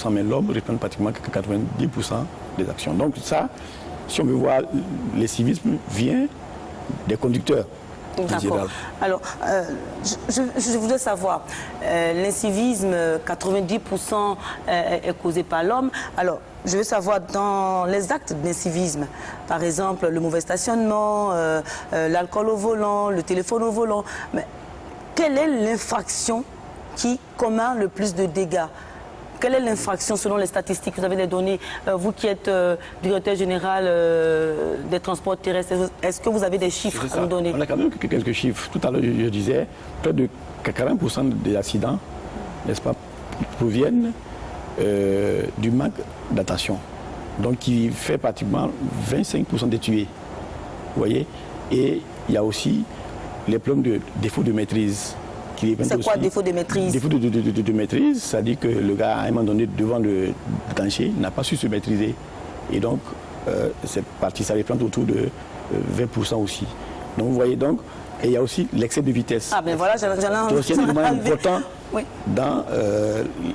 20%, mais l'homme représente pratiquement 90% des actions. Donc ça, si on veut voir, le civisme vient des conducteurs. D'accord. Alors, je voudrais savoir, l'incivisme, 90% est causé par l'homme. Alors, je veux savoir, dans les actes d'incivisme, par exemple, le mauvais stationnement, l'alcool au volant, le téléphone au volant, mais quelle est l'infraction qui commet le plus de dégâts? Quelle est l'infraction selon les statistiques? Vous avez des données, vous qui êtes directeur général des transports terrestres, est-ce que vous avez des chiffres à nous donner? On a quand même quelques chiffres. Tout à l'heure, je disais, près de 40% des accidents, n'est-ce pas, proviennent du manque d'attention. Donc, qui fait pratiquement 25% des tués. Vous voyez? Et il y a aussi les problèmes de défaut de maîtrise. C'est quoi défaut de maîtrise? Défaut de maîtrise, ça dit que le gars, à un moment donné, devant le danger, n'a pas su se maîtriser. Et donc, cette partie, ça représente autour de 20% aussi. Donc, vous voyez, donc, et il y a aussi l'excès de vitesse. Ah ben voilà, j'en ai c'est aussi un élément important oui. dans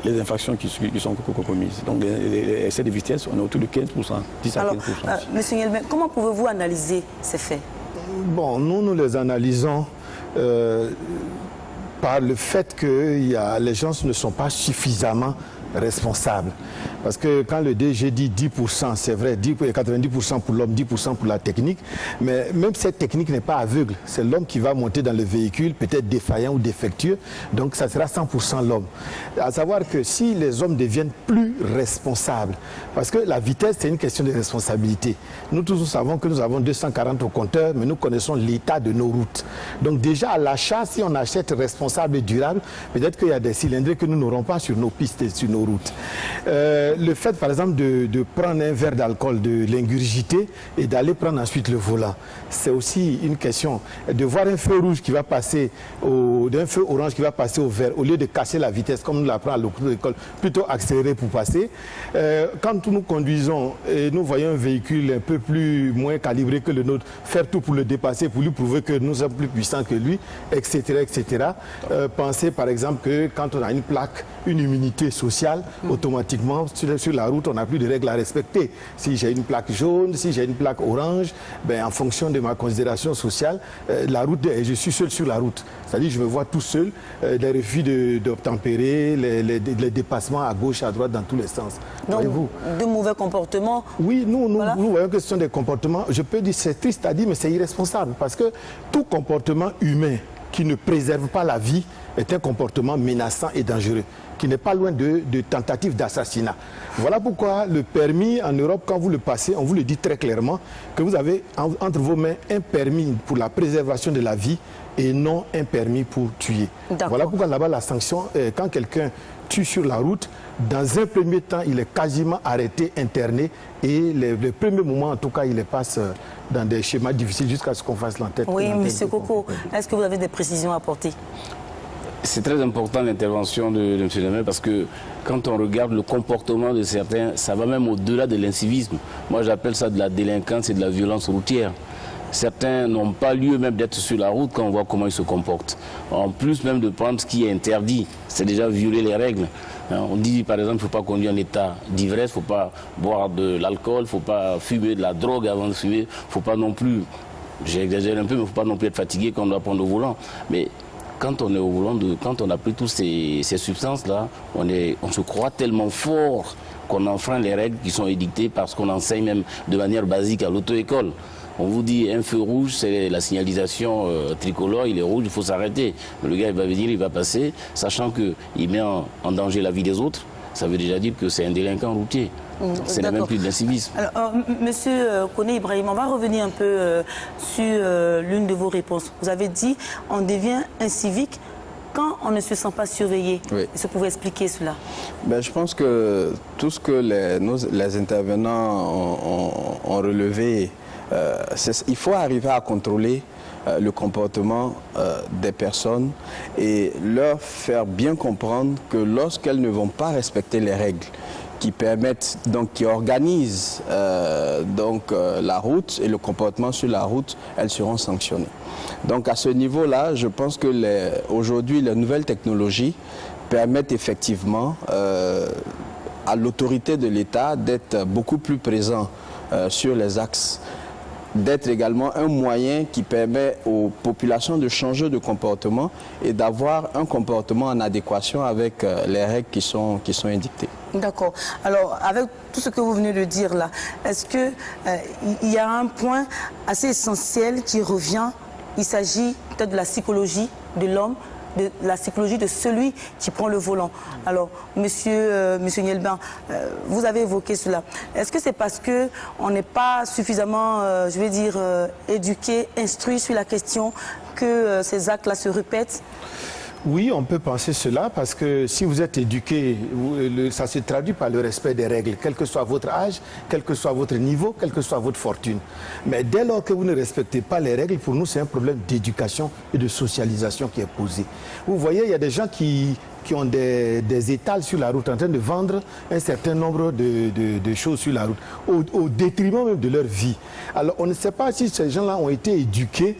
les infractions qui sont commises. Donc, l'excès de vitesse, on est autour de 15%, 10 à 15%. Alors, monsieur Ngelben, comment pouvez-vous analyser ces faits? Bon, nous les analysons par le fait que les gens ne sont pas suffisamment responsables. Parce que quand le DG dit 10%, c'est vrai, 90% pour l'homme, 10% pour la technique, mais même cette technique n'est pas aveugle. C'est l'homme qui va monter dans le véhicule, peut-être défaillant ou défectueux, donc ça sera 100% l'homme. À savoir que si les hommes deviennent plus responsables, parce que la vitesse, c'est une question de responsabilité. Nous tous, nous savons que nous avons 240 au compteur, mais nous connaissons l'état de nos routes. Donc déjà, à l'achat, si on achète responsable et durable, peut-être qu'il y a des cylindrés que nous n'aurons pas sur nos pistes et sur nos routes. Le fait, par exemple, de prendre un verre d'alcool, de l'ingurgiter et d'aller prendre ensuite le volant, c'est aussi une question. De voir un feu rouge qui va passer, d'un feu orange qui va passer au vert, au lieu de casser la vitesse, comme nous l'apprenons à l'école, plutôt accélérer pour passer. Quand nous conduisons et nous voyons un véhicule un peu moins calibré que le nôtre, faire tout pour le dépasser, pour lui prouver que nous sommes plus puissants que lui, etc., etc. Pensez, par exemple, que quand on a une plaque, une immunité sociale, automatiquement, sur la route, on n'a plus de règles à respecter. Si j'ai une plaque jaune, si j'ai une plaque orange, ben, en fonction de ma considération sociale, la route, je suis seul sur la route. C'est-à-dire je me vois tout seul, les refus d'obtempérer, les dépassements à gauche, à droite, dans tous les sens. Donc, de mauvais comportements? Oui, nous voyons que ce sont des comportements, je peux dire, c'est triste à dire, mais c'est irresponsable. Parce que tout comportement humain qui ne préserve pas la vie est un comportement menaçant et dangereux, qui n'est pas loin de tentatives d'assassinat. Voilà pourquoi le permis en Europe, quand vous le passez, on vous le dit très clairement, que vous avez entre vos mains un permis pour la préservation de la vie et non un permis pour tuer. Voilà pourquoi là-bas la sanction, quand quelqu'un tue sur la route, dans un premier temps, il est quasiment arrêté, interné, et les premiers moments, en tout cas, il les passe dans des schémas difficiles jusqu'à ce qu'on fasse l'entête. Oui, M. Coco, est-ce que vous avez des précisions à apporter? C'est très important l'intervention de M. Lemay parce que quand on regarde le comportement de certains, ça va même au-delà de l'incivisme. Moi, j'appelle ça de la délinquance et de la violence routière. Certains n'ont pas lieu même d'être sur la route quand on voit comment ils se comportent. En plus même de prendre ce qui est interdit, c'est déjà violer les règles. On dit par exemple qu'il ne faut pas conduire en état d'ivresse, il ne faut pas boire de l'alcool, il ne faut pas fumer de la drogue avant de fumer, il ne faut pas non plus, j'exagère un peu, mais il ne faut pas non plus être fatigué quand on doit prendre le volant. Mais quand on est au volant, quand on a pris toutes ces substances-là, on se croit tellement fort qu'on enfreint les règles qui sont édictées parce qu'on enseigne même de manière basique à l'auto-école. On vous dit un feu rouge, c'est la signalisation tricolore, il est rouge, il faut s'arrêter. Le gars, il va venir, il va passer, sachant qu'il met en danger la vie des autres. Ça veut déjà dire que c'est un délinquant routier. C'est même plus de l'incivisme. Alors, Monsieur Koné Ibrahim, on va revenir un peu sur l'une de vos réponses. Vous avez dit on devient incivique quand on ne se sent pas surveillé. Oui. Est-ce que vous pouvez expliquer cela? Ben, je pense que tout ce que les intervenants ont relevé, il faut arriver à contrôler le comportement des personnes et leur faire bien comprendre que lorsqu'elles ne vont pas respecter les règles qui permettent, donc qui organisent la route et le comportement sur la route, elles seront sanctionnées. Donc à ce niveau-là, je pense que aujourd'hui, les nouvelles technologies permettent effectivement à l'autorité de l'État d'être beaucoup plus présent sur les axes, d'être également un moyen qui permet aux populations de changer de comportement et d'avoir un comportement en adéquation avec les règles qui sont édictées. D'accord. Alors, avec tout ce que vous venez de dire là, est-ce qu'il y a un point assez essentiel qui revient? Il s'agit peut-être de la psychologie de l'homme, de la psychologie de celui qui prend le volant. Alors, monsieur Nielben, vous avez évoqué cela. Est-ce que c'est parce qu'on n'est pas suffisamment, je vais dire, éduqué, instruit sur la question que ces actes-là se répètent? Oui, on peut penser cela parce que si vous êtes éduqué, ça se traduit par le respect des règles, quel que soit votre âge, quel que soit votre niveau, quelle que soit votre fortune. Mais dès lors que vous ne respectez pas les règles, pour nous, c'est un problème d'éducation et de socialisation qui est posé. Vous voyez, il y a des gens qui ont des étals sur la route en train de vendre un certain nombre de choses sur la route, au détriment même de leur vie. Alors, on ne sait pas si ces gens-là ont été éduqués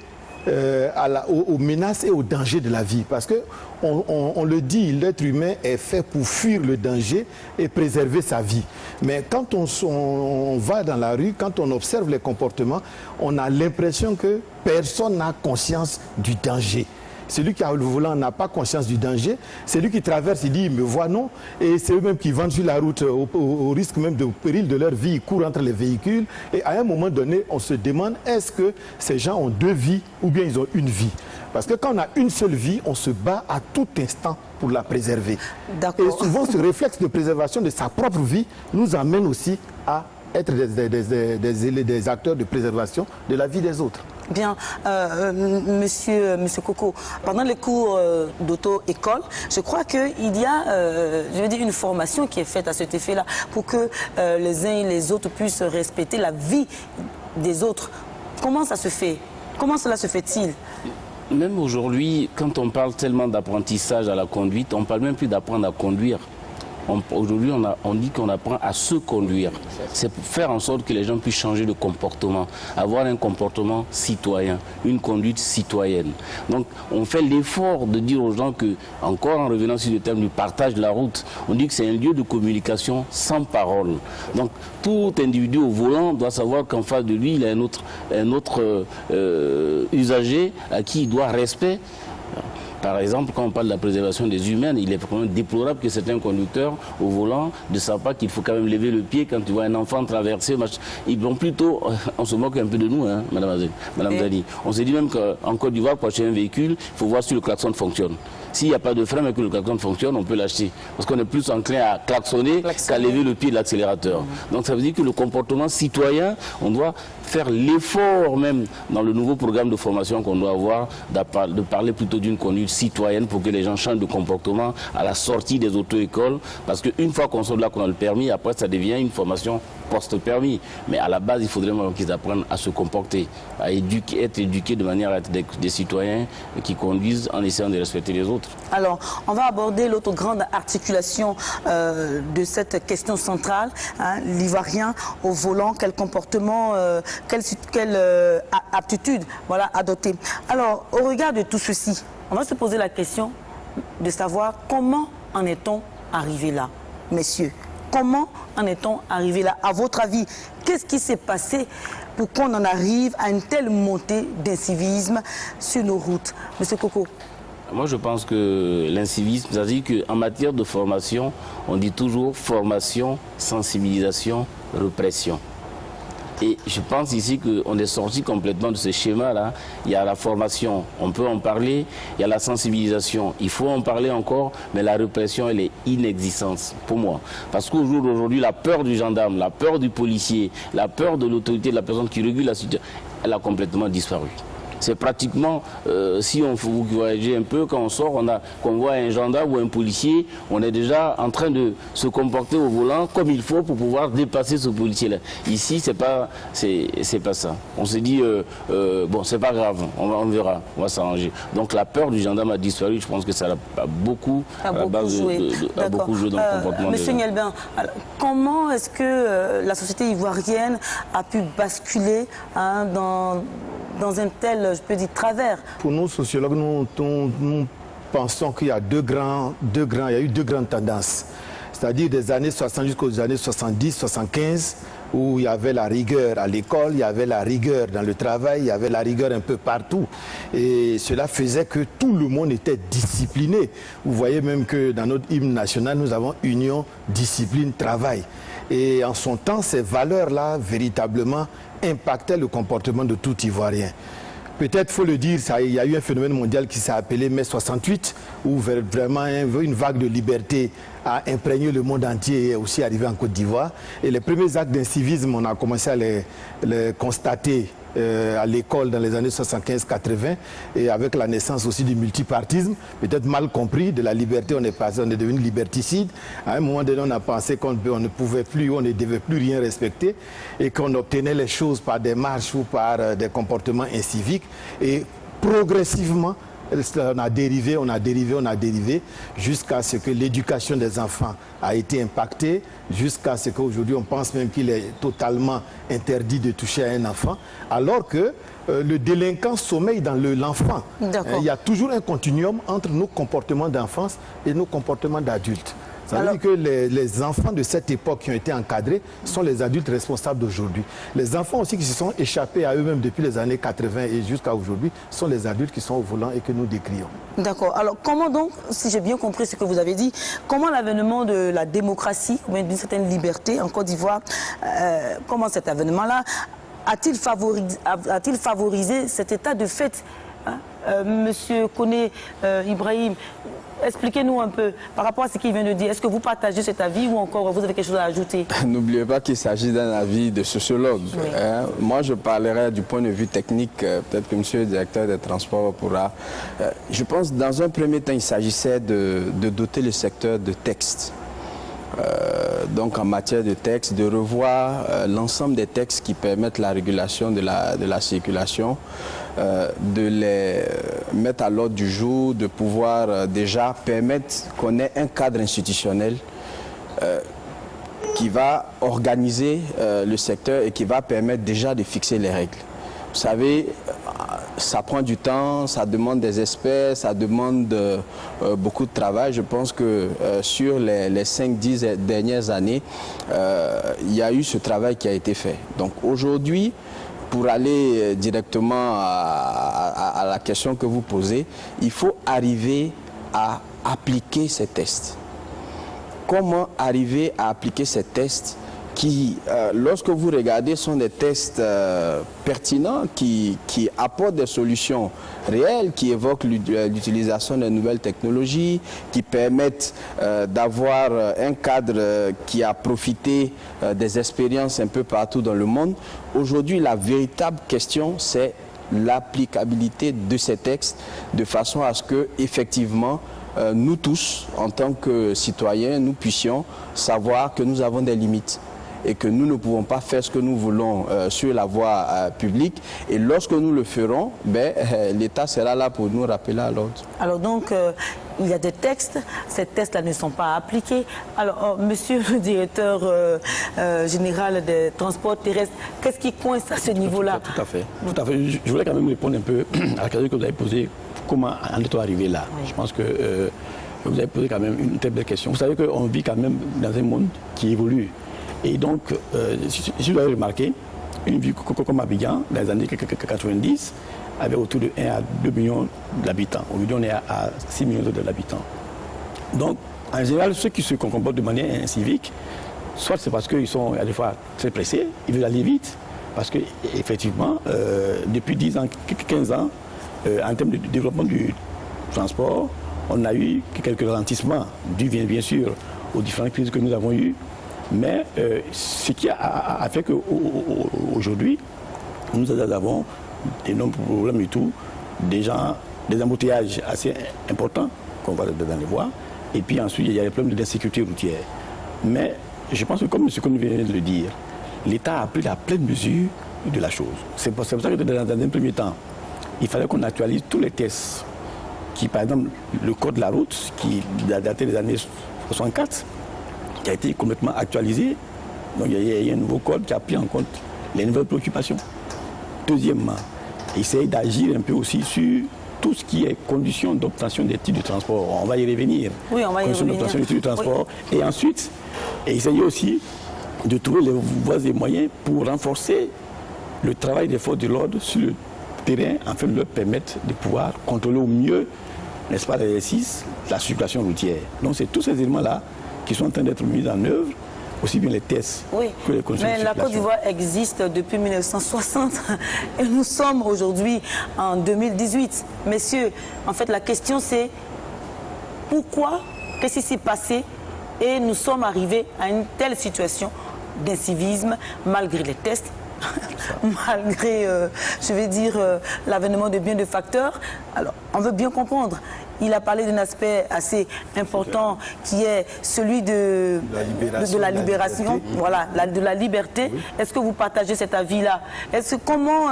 aux menaces et aux dangers de la vie. Parce qu'on le dit, l'être humain est fait pour fuir le danger et préserver sa vie. Mais quand on va dans la rue, quand on observe les comportements, on a l'impression que personne n'a conscience du danger. Celui qui a le volant n'a pas conscience du danger. Celui qui traverse, il dit, il me voit, non. Et c'est eux-mêmes qui vendent sur la route au risque même de péril de leur vie. Ils courent entre les véhicules. Et à un moment donné, on se demande, est-ce que ces gens ont deux vies ou bien ils ont une vie? Parce que quand on a une seule vie, on se bat à tout instant pour la préserver. Et souvent, ce réflexe de préservation de sa propre vie nous amène aussi à être des acteurs de préservation de la vie des autres. Bien, monsieur Coco, pendant les cours d'auto-école, je crois qu'il y a, je veux dire, une formation qui est faite à cet effet-là pour que les uns et les autres puissent respecter la vie des autres. Comment ça se fait? Comment cela se fait-il? Même aujourd'hui, quand on parle tellement d'apprentissage à la conduite, on ne parle même plus d'apprendre à conduire. Aujourd'hui, on dit qu'on apprend à se conduire. C'est pour faire en sorte que les gens puissent changer de comportement, avoir un comportement citoyen, une conduite citoyenne. Donc, on fait l'effort de dire aux gens que, encore en revenant sur le thème du partage de la route, on dit que c'est un lieu de communication sans parole. Donc, tout individu au volant doit savoir qu'en face de lui, il a un autre usager à qui il doit respect. Par exemple, quand on parle de la préservation des humains, il est quand même déplorable que certains conducteurs au volant ne savent pas qu'il faut quand même lever le pied quand tu vois un enfant traverser. Ils vont plutôt, on se moque un peu de nous, hein, Madame Dali. On se dit même qu'en Côte d'Ivoire, pour acheter un véhicule, il faut voir si le klaxon fonctionne. S'il n'y a pas de frein mais que le klaxon fonctionne, on peut l'acheter. Parce qu'on est plus enclin à klaxonner qu'à lever le pied de l'accélérateur. Donc ça veut dire que le comportement citoyen, on doit faire l'effort même dans le nouveau programme de formation qu'on doit avoir de parler plutôt d'une conduite citoyenne pour que les gens changent de comportement à la sortie des auto-écoles. Parce qu'une fois qu'on sort de là, qu'on a le permis, après ça devient une formation post-permis. Mais à la base, il faudrait qu'ils apprennent à se comporter, à être éduqués de manière à être des citoyens qui conduisent en essayant de respecter les autres. Alors, on va aborder l'autre grande articulation de cette question centrale, hein, l'Ivoirien au volant, quel comportement, quelle aptitude voilà, adopter. Alors, au regard de tout ceci, on va se poser la question de savoir comment en est-on arrivé là, messieurs? Comment en est-on arrivé là? À votre avis, qu'est-ce qui s'est passé pour qu'on en arrive à une telle montée d'incivisme sur nos routes? Monsieur Coco. Moi, je pense que l'incivisme, c'est-à-dire qu'en matière de formation, on dit toujours formation, sensibilisation, répression. Et je pense ici qu'on est sorti complètement de ce schéma-là. Il y a la formation, on peut en parler. Il y a la sensibilisation, il faut en parler encore. Mais la répression, elle est inexistante pour moi. Parce qu'au jour d'aujourd'hui, la peur du gendarme, la peur du policier, la peur de l'autorité de la personne qui régule la situation, elle a complètement disparu. C'est pratiquement, si vous voyagez un peu, quand on sort, qu'on voit un gendarme ou un policier, on est déjà en train de se comporter au volant comme il faut pour pouvoir dépasser ce policier-là. Ici, c'est pas ça. On se dit, bon, c'est pas grave, on verra, on va s'arranger. Donc la peur du gendarme a disparu, je pense que ça a beaucoup joué dans le comportement. Monsieur Nielben, comment est-ce que la société ivoirienne a pu basculer hein, dans un tel, je peux dire, travers? Pour nous, sociologues, nous pensons qu'il y a il y a eu deux grandes tendances. c'est-à-dire des années 60 jusqu'aux années 70, 75, où il y avait la rigueur à l'école, il y avait la rigueur dans le travail, il y avait la rigueur un peu partout. Et cela faisait que tout le monde était discipliné. Vous voyez même que dans notre hymne national, nous avons union, discipline, travail. Et en son temps, ces valeurs-là, véritablement, impactaient le comportement de tout Ivoirien. Peut-être, il faut le dire, il y a eu un phénomène mondial qui s'est appelé mai 68, où vraiment une vague de liberté a imprégné le monde entier et est aussi arrivé en Côte d'Ivoire. Et les premiers actes d'incivisme, on a commencé à les constater à l'école dans les années 75-80 et avec la naissance aussi du multipartisme, peut-être mal compris, de la liberté, on est devenu liberticide. À un moment donné, on a pensé qu'on ne pouvait plus, on ne devait plus rien respecter et qu'on obtenait les choses par des marches ou par des comportements inciviques. Et progressivement, on a dérivé jusqu'à ce que l'éducation des enfants a été impactée, jusqu'à ce qu'aujourd'hui on pense même qu'il est totalement interdit de toucher à un enfant, alors que le délinquant sommeille dans l'enfant. Il y a toujours un continuum entre nos comportements d'enfance et nos comportements d'adultes. Ça veut dire que les enfants de cette époque qui ont été encadrés sont les adultes responsables d'aujourd'hui. Les enfants aussi qui se sont échappés à eux-mêmes depuis les années 80 et jusqu'à aujourd'hui sont les adultes qui sont au volant et que nous décrions. D'accord. Alors comment donc, si j'ai bien compris ce que vous avez dit, comment l'avènement de la démocratie ou d'une certaine liberté en Côte d'Ivoire, comment cet avènement-là a-t-il favorisé cet état de fait, hein? Monsieur Koné Ibrahim, expliquez-nous un peu par rapport à ce qu'il vient de dire. Est-ce que vous partagez cet avis ou encore vous avez quelque chose à ajouter? N'oubliez pas qu'il s'agit d'un avis de sociologue. Oui. Moi, je parlerai du point de vue technique. Peut-être que monsieur le directeur des transports pourra. Je pense que dans un premier temps, il s'agissait de doter le secteur de textes. Donc en matière de textes, de revoir l'ensemble des textes qui permettent la régulation de la circulation, de les mettre à l'ordre du jour, de pouvoir déjà permettre qu'on ait un cadre institutionnel qui va organiser le secteur et qui va permettre déjà de fixer les règles. Vous savez, ça prend du temps, ça demande des experts, ça demande beaucoup de travail. Je pense que sur les 5-10 dernières années, il y a eu ce travail qui a été fait. Donc aujourd'hui, pour aller directement à la question que vous posez, il faut arriver à appliquer ces tests. Comment arriver à appliquer ces tests qui, lorsque vous regardez, sont des tests pertinents, qui apportent des solutions réelles, qui évoquent l'utilisation des nouvelles technologies, qui permettent d'avoir un cadre qui a profité des expériences un peu partout dans le monde. Aujourd'hui, la véritable question, c'est l'applicabilité de ces textes de façon à ce que, effectivement, nous tous, en tant que citoyens, nous puissions savoir que nous avons des limites et que nous ne pouvons pas faire ce que nous voulons sur la voie publique. Et lorsque nous le ferons, l'État sera là pour nous rappeler à l'ordre. Alors donc, il y a des textes, ces textes-là ne sont pas appliqués. Alors, monsieur le directeur général des transports terrestres, qu'est-ce qui coince à ce niveau-là? Tout à fait. Tout à fait. Je voulais quand même répondre un peu à la question que vous avez posée. Comment en est-on arrivé là? Oui. Je pense que vous avez posé quand même une très belle question. Vous savez qu'on vit quand même dans un monde qui évolue. Et donc, si vous avez remarqué, une ville comme Abidjan, dans les années 90, avait autour de 1 à 2 millions d'habitants. Aujourd'hui, on est à 6 millions d'habitants. Donc, en général, ceux qui se comportent de manière incivique, soit c'est parce qu'ils sont à des fois très pressés, ils veulent aller vite, parce qu'effectivement, depuis 10 ans, 15 ans, en termes de développement du transport, on a eu quelques ralentissements, dus bien sûr aux différentes crises que nous avons eues. Mais ce qui a fait qu'aujourd'hui, nous avons d'énormes problèmes et tout, des embouteillages assez importants qu'on voit dans les voies, et puis ensuite il y a les problèmes d'insécurité routière. Mais je pense que comme M. Koné vient de le dire, l'État a pris la pleine mesure de la chose. C'est pour ça que dans un premier temps, il fallait qu'on actualise tous les tests qui, par exemple, le code de la route, qui a daté des années 64, qui a été complètement actualisé. Donc il y a un nouveau code qui a pris en compte les nouvelles préoccupations. Deuxièmement, essayer d'agir un peu aussi sur tout ce qui est conditions d'obtention des titres de transport. On va y revenir. Oui, on va y conditions revenir. d'obtention des titres de transport. Oui. Et ensuite, essayer aussi de trouver les voies et moyens pour renforcer le travail des forces de l'ordre sur le terrain, afin de leur permettre de pouvoir contrôler au mieux, n'est-ce pas, l'exercice, la circulation routière. Donc c'est tous ces éléments-là qui sont en train d'être mis en œuvre, aussi bien les tests que les conditions de circulation. Mais la Côte d'Ivoire existe depuis 1960 et nous sommes aujourd'hui en 2018. Messieurs, en fait la question c'est pourquoi, qu'est-ce qui s'est passé et nous sommes arrivés à une telle situation d'incivisme malgré les tests, malgré, je vais dire, l'avènement de bien de facteurs. Alors, on veut bien comprendre. Il a parlé d'un aspect assez important qui est celui de la libération, voilà, de la liberté. Oui. Est-ce que vous partagez cet avis-là? Est-ce que comment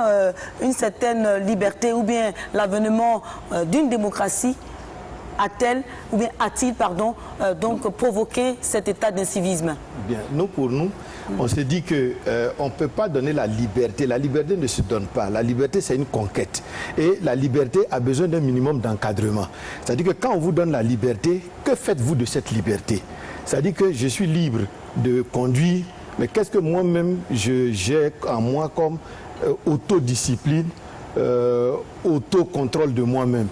une certaine liberté ou bien l'avènement d'une démocratie a-t-il donc provoqué cet état d'incivisme? Bien, nous pour nous, on se dit qu'on ne peut pas donner la liberté. La liberté ne se donne pas. La liberté, c'est une conquête. Et la liberté a besoin d'un minimum d'encadrement. C'est-à-dire que quand on vous donne la liberté, que faites-vous de cette liberté? C'est-à-dire que je suis libre de conduire, mais qu'est-ce que moi-même j'ai en moi comme autodiscipline, autocontrôle de moi-même?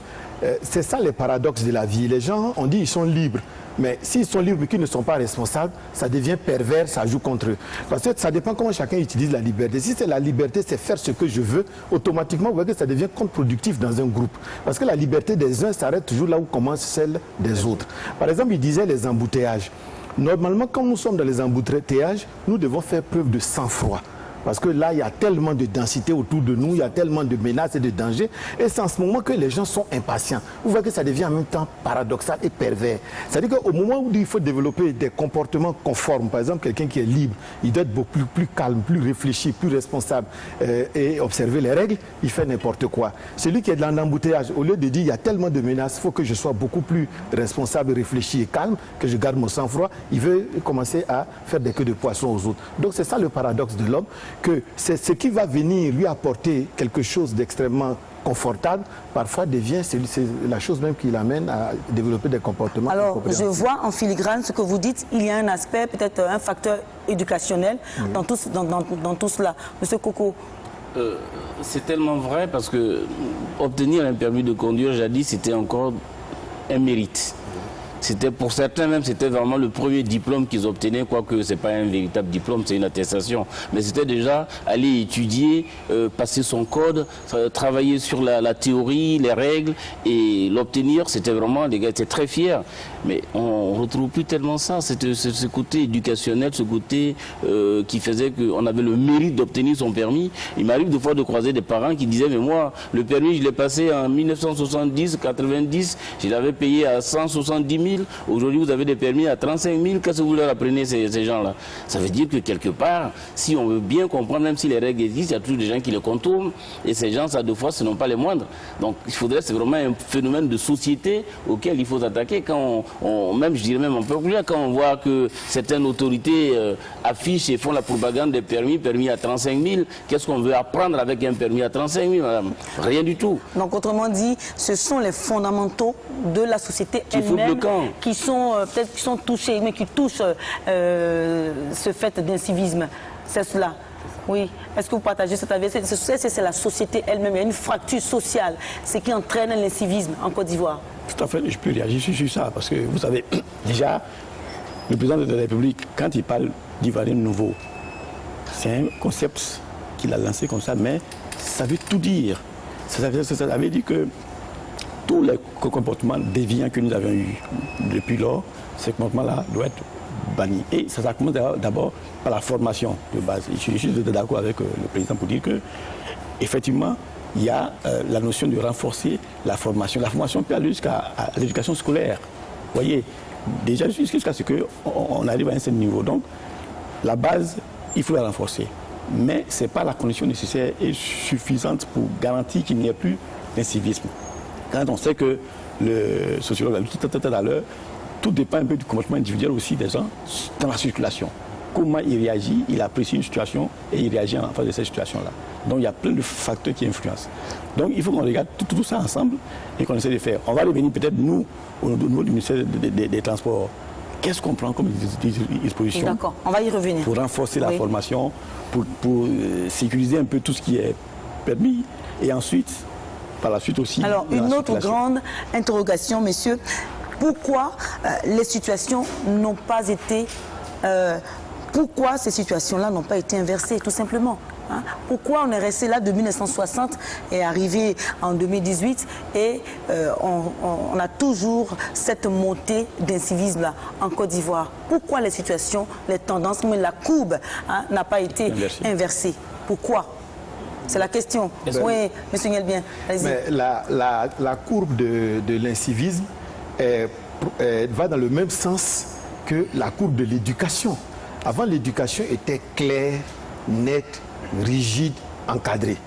C'est ça les paradoxes de la vie. Les gens, on dit ils sont libres. Mais s'ils sont libres et qu'ils ne sont pas responsables, ça devient pervers, ça joue contre eux. Parce que ça dépend comment chacun utilise la liberté. Si c'est la liberté, c'est faire ce que je veux, automatiquement, vous voyez que ça devient contre-productif dans un groupe. Parce que la liberté des uns s'arrête toujours là où commence celle des autres. Par exemple, il disait les embouteillages. Normalement, quand nous sommes dans les embouteillages, nous devons faire preuve de sang-froid. Parce que là, il y a tellement de densité autour de nous, il y a tellement de menaces et de dangers. Et c'est en ce moment que les gens sont impatients. Vous voyez que ça devient en même temps paradoxal et pervers. C'est-à-dire qu'au moment où il faut développer des comportements conformes, par exemple, quelqu'un qui est libre, il doit être beaucoup plus calme, plus réfléchi, plus responsable et observer les règles, il fait n'importe quoi. Celui qui est dans l'embouteillage, au lieu de dire il y a tellement de menaces, il faut que je sois beaucoup plus responsable, réfléchi et calme, que je garde mon sang-froid, il veut commencer à faire des queues de poisson aux autres. Donc c'est ça le paradoxe de l'homme, que c'est ce qui va venir lui apporter quelque chose d'extrêmement confortable, parfois devient c'est la chose même qui l'amène à développer des comportements. Alors, je vois en filigrane ce que vous dites, il y a un aspect, peut-être un facteur éducationnel dans tout cela. Monsieur Coco. C'est tellement vrai parce que obtenir un permis de conduire, jadis, c'était encore un mérite. C'était pour certains même, c'était vraiment le premier diplôme qu'ils obtenaient, quoique ce n'est pas un véritable diplôme, c'est une attestation. Mais c'était déjà aller étudier, passer son code, travailler sur la théorie, les règles, et l'obtenir, c'était vraiment, les gars étaient très fiers. Mais on ne retrouve plus tellement ça, ce côté éducationnel, ce côté qui faisait qu'on avait le mérite d'obtenir son permis. Il m'arrive des fois de croiser des parents qui disaient, mais moi, le permis, je l'ai passé en 1970, 90, je l'avais payé à 170 000. Aujourd'hui, vous avez des permis à 35 000. Qu'est-ce que vous leur apprenez, ces gens-là? Ça veut dire que quelque part, si on veut bien comprendre, même si les règles existent, il y a toujours des gens qui les contournent. Et ces gens, ça, deux fois, ce ne sont pas les moindres. Donc, il faudrait, c'est vraiment un phénomène de société auquel il faut s'attaquer. Quand même, je dirais même un peu plus, quand on voit que certaines autorités affichent et font la propagande des permis à 35 000, qu'est-ce qu'on veut apprendre avec un permis à 35 000, madame? Rien du tout. Donc, autrement dit, ce sont les fondamentaux de la société elle-même qui sont peut-être qui sont touchés, mais qui touchent ce fait d'incivisme. C'est cela. Oui. Est-ce que vous partagez cet avis? C'est la société elle-même. Il y a une fracture sociale. C'est qui entraîne l'incivisme en Côte d'Ivoire. Tout à fait. Je peux réagir sur ça. Parce que vous savez, déjà, le président de la République, quand il parle d'Ivoirien nouveau, c'est un concept qu'il a lancé comme ça, mais ça veut tout dire. Ça veut dire que tous les comportements déviants que nous avons eus depuis lors, ces comportements-là doivent être bannis. Et ça commence d'abord par la formation de base. Je suis juste d'accord avec le président pour dire que, effectivement, il y a la notion de renforcer la formation. La formation peut aller jusqu'à l'éducation scolaire. Vous voyez, déjà jusqu'à ce qu'on arrive à un certain niveau. Donc, la base, il faut la renforcer. Mais ce n'est pas la condition nécessaire et suffisante pour garantir qu'il n'y ait plus d'incivisme. Quand on sait que le sociologue a dit tout à l'heure, tout dépend un peu du comportement individuel aussi des gens dans la circulation. Comment il réagit, il apprécie une situation et il réagit en face de cette situation-là. Donc il y a plein de facteurs qui influencent. Donc il faut qu'on regarde tout ça ensemble et qu'on essaie de faire. On va revenir peut-être nous, au niveau du ministère des Transports. Qu'est-ce qu'on prend comme disposition? D'accord, on va y revenir. Pour renforcer la formation, pour sécuriser un peu tout ce qui est permis. Et ensuite, par la suite aussi... Alors, une autre grande interrogation, messieurs. Pourquoi les situations n'ont pas été... pourquoi ces situations-là n'ont pas été inversées, tout simplement? Pourquoi on est resté là de 1960 et arrivé en 2018 et on a toujours cette montée d'incivisme-là en Côte d'Ivoire? Pourquoi les situations, les tendances, même la courbe n'a pas été inversée? Pourquoi? C'est la question. Oui, M. Ngelbien, allez-y. Mais la courbe de l'incivisme va dans le même sens que la courbe de l'éducation. Avant, l'éducation était claire, nette, rigide, encadrée.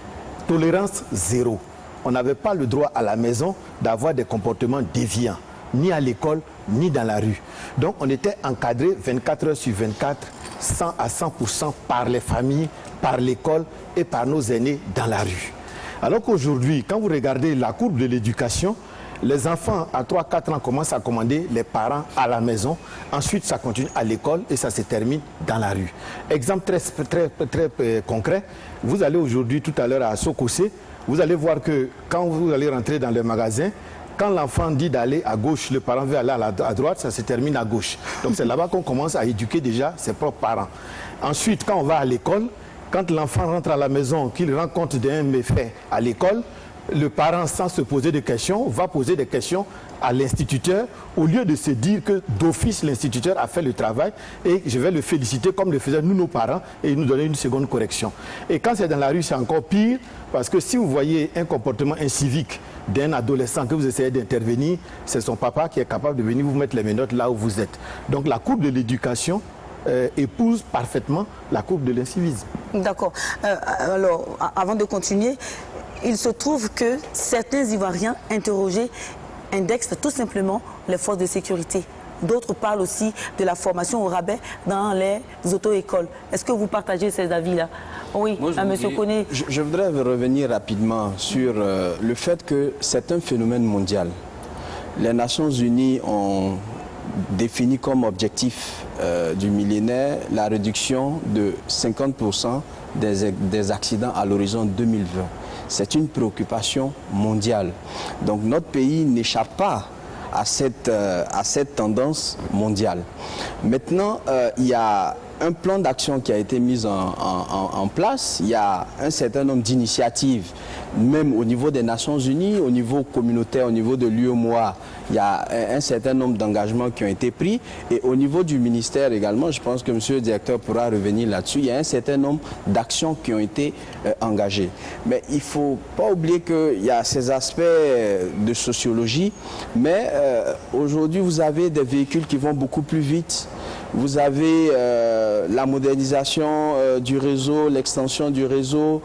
Tolérance zéro. On n'avait pas le droit à la maison d'avoir des comportements déviants, ni à l'école, ni dans la rue. Donc on était encadré 24 heures sur 24, 100 à 100% par les familles, par l'école et par nos aînés dans la rue. Alors qu'aujourd'hui, quand vous regardez la courbe de l'éducation, les enfants à 3-4 ans commencent à commander les parents à la maison. Ensuite, ça continue à l'école et ça se termine dans la rue. Exemple très concret, vous allez aujourd'hui, tout à l'heure à Sokosé, vous allez voir que quand vous allez rentrer dans le magasin, quand l'enfant dit d'aller à gauche, le parent veut aller à droite, ça se termine à gauche. Donc c'est là-bas qu'on commence à éduquer déjà ses propres parents. Ensuite, quand on va à l'école, quand l'enfant rentre à la maison, qu'il rend compte d'un méfait à l'école, le parent, sans se poser de questions, va poser des questions à l'instituteur au lieu de se dire que d'office l'instituteur a fait le travail et je vais le féliciter comme le faisaient nous nos parents et nous donner une seconde correction. Et quand c'est dans la rue, c'est encore pire parce que si vous voyez un comportement incivique d'un adolescent que vous essayez d'intervenir, c'est son papa qui est capable de venir vous mettre les menottes là où vous êtes. Donc la courbe de l'éducation épouse parfaitement la courbe de l'incivisme. D'accord. Alors, avant de continuer, il se trouve que certains Ivoiriens interrogés indexent tout simplement les forces de sécurité. D'autres parlent aussi de la formation au rabais dans les auto-écoles. Est-ce que vous partagez ces avis-là? Oui, M. Koné. Je voudrais revenir rapidement sur le fait que c'est un phénomène mondial. Les Nations Unies ont défini comme objectif du millénaire la réduction de 50% des accidents à l'horizon 2020. C'est une préoccupation mondiale. Donc notre pays n'échappe pas à cette tendance mondiale. Maintenant, il y a un plan d'action qui a été mis en place. Il y a un certain nombre d'initiatives, même au niveau des Nations Unies, au niveau communautaire, au niveau de l'UEMOA. Il y a un certain nombre d'engagements qui ont été pris. Et au niveau du ministère également, je pense que M. le directeur pourra revenir là-dessus, il y a un certain nombre d'actions qui ont été engagées. Mais il ne faut pas oublier qu'il y a ces aspects de sociologie. Mais aujourd'hui, vous avez des véhicules qui vont beaucoup plus vite. Vous avez la modernisation du réseau, l'extension du réseau,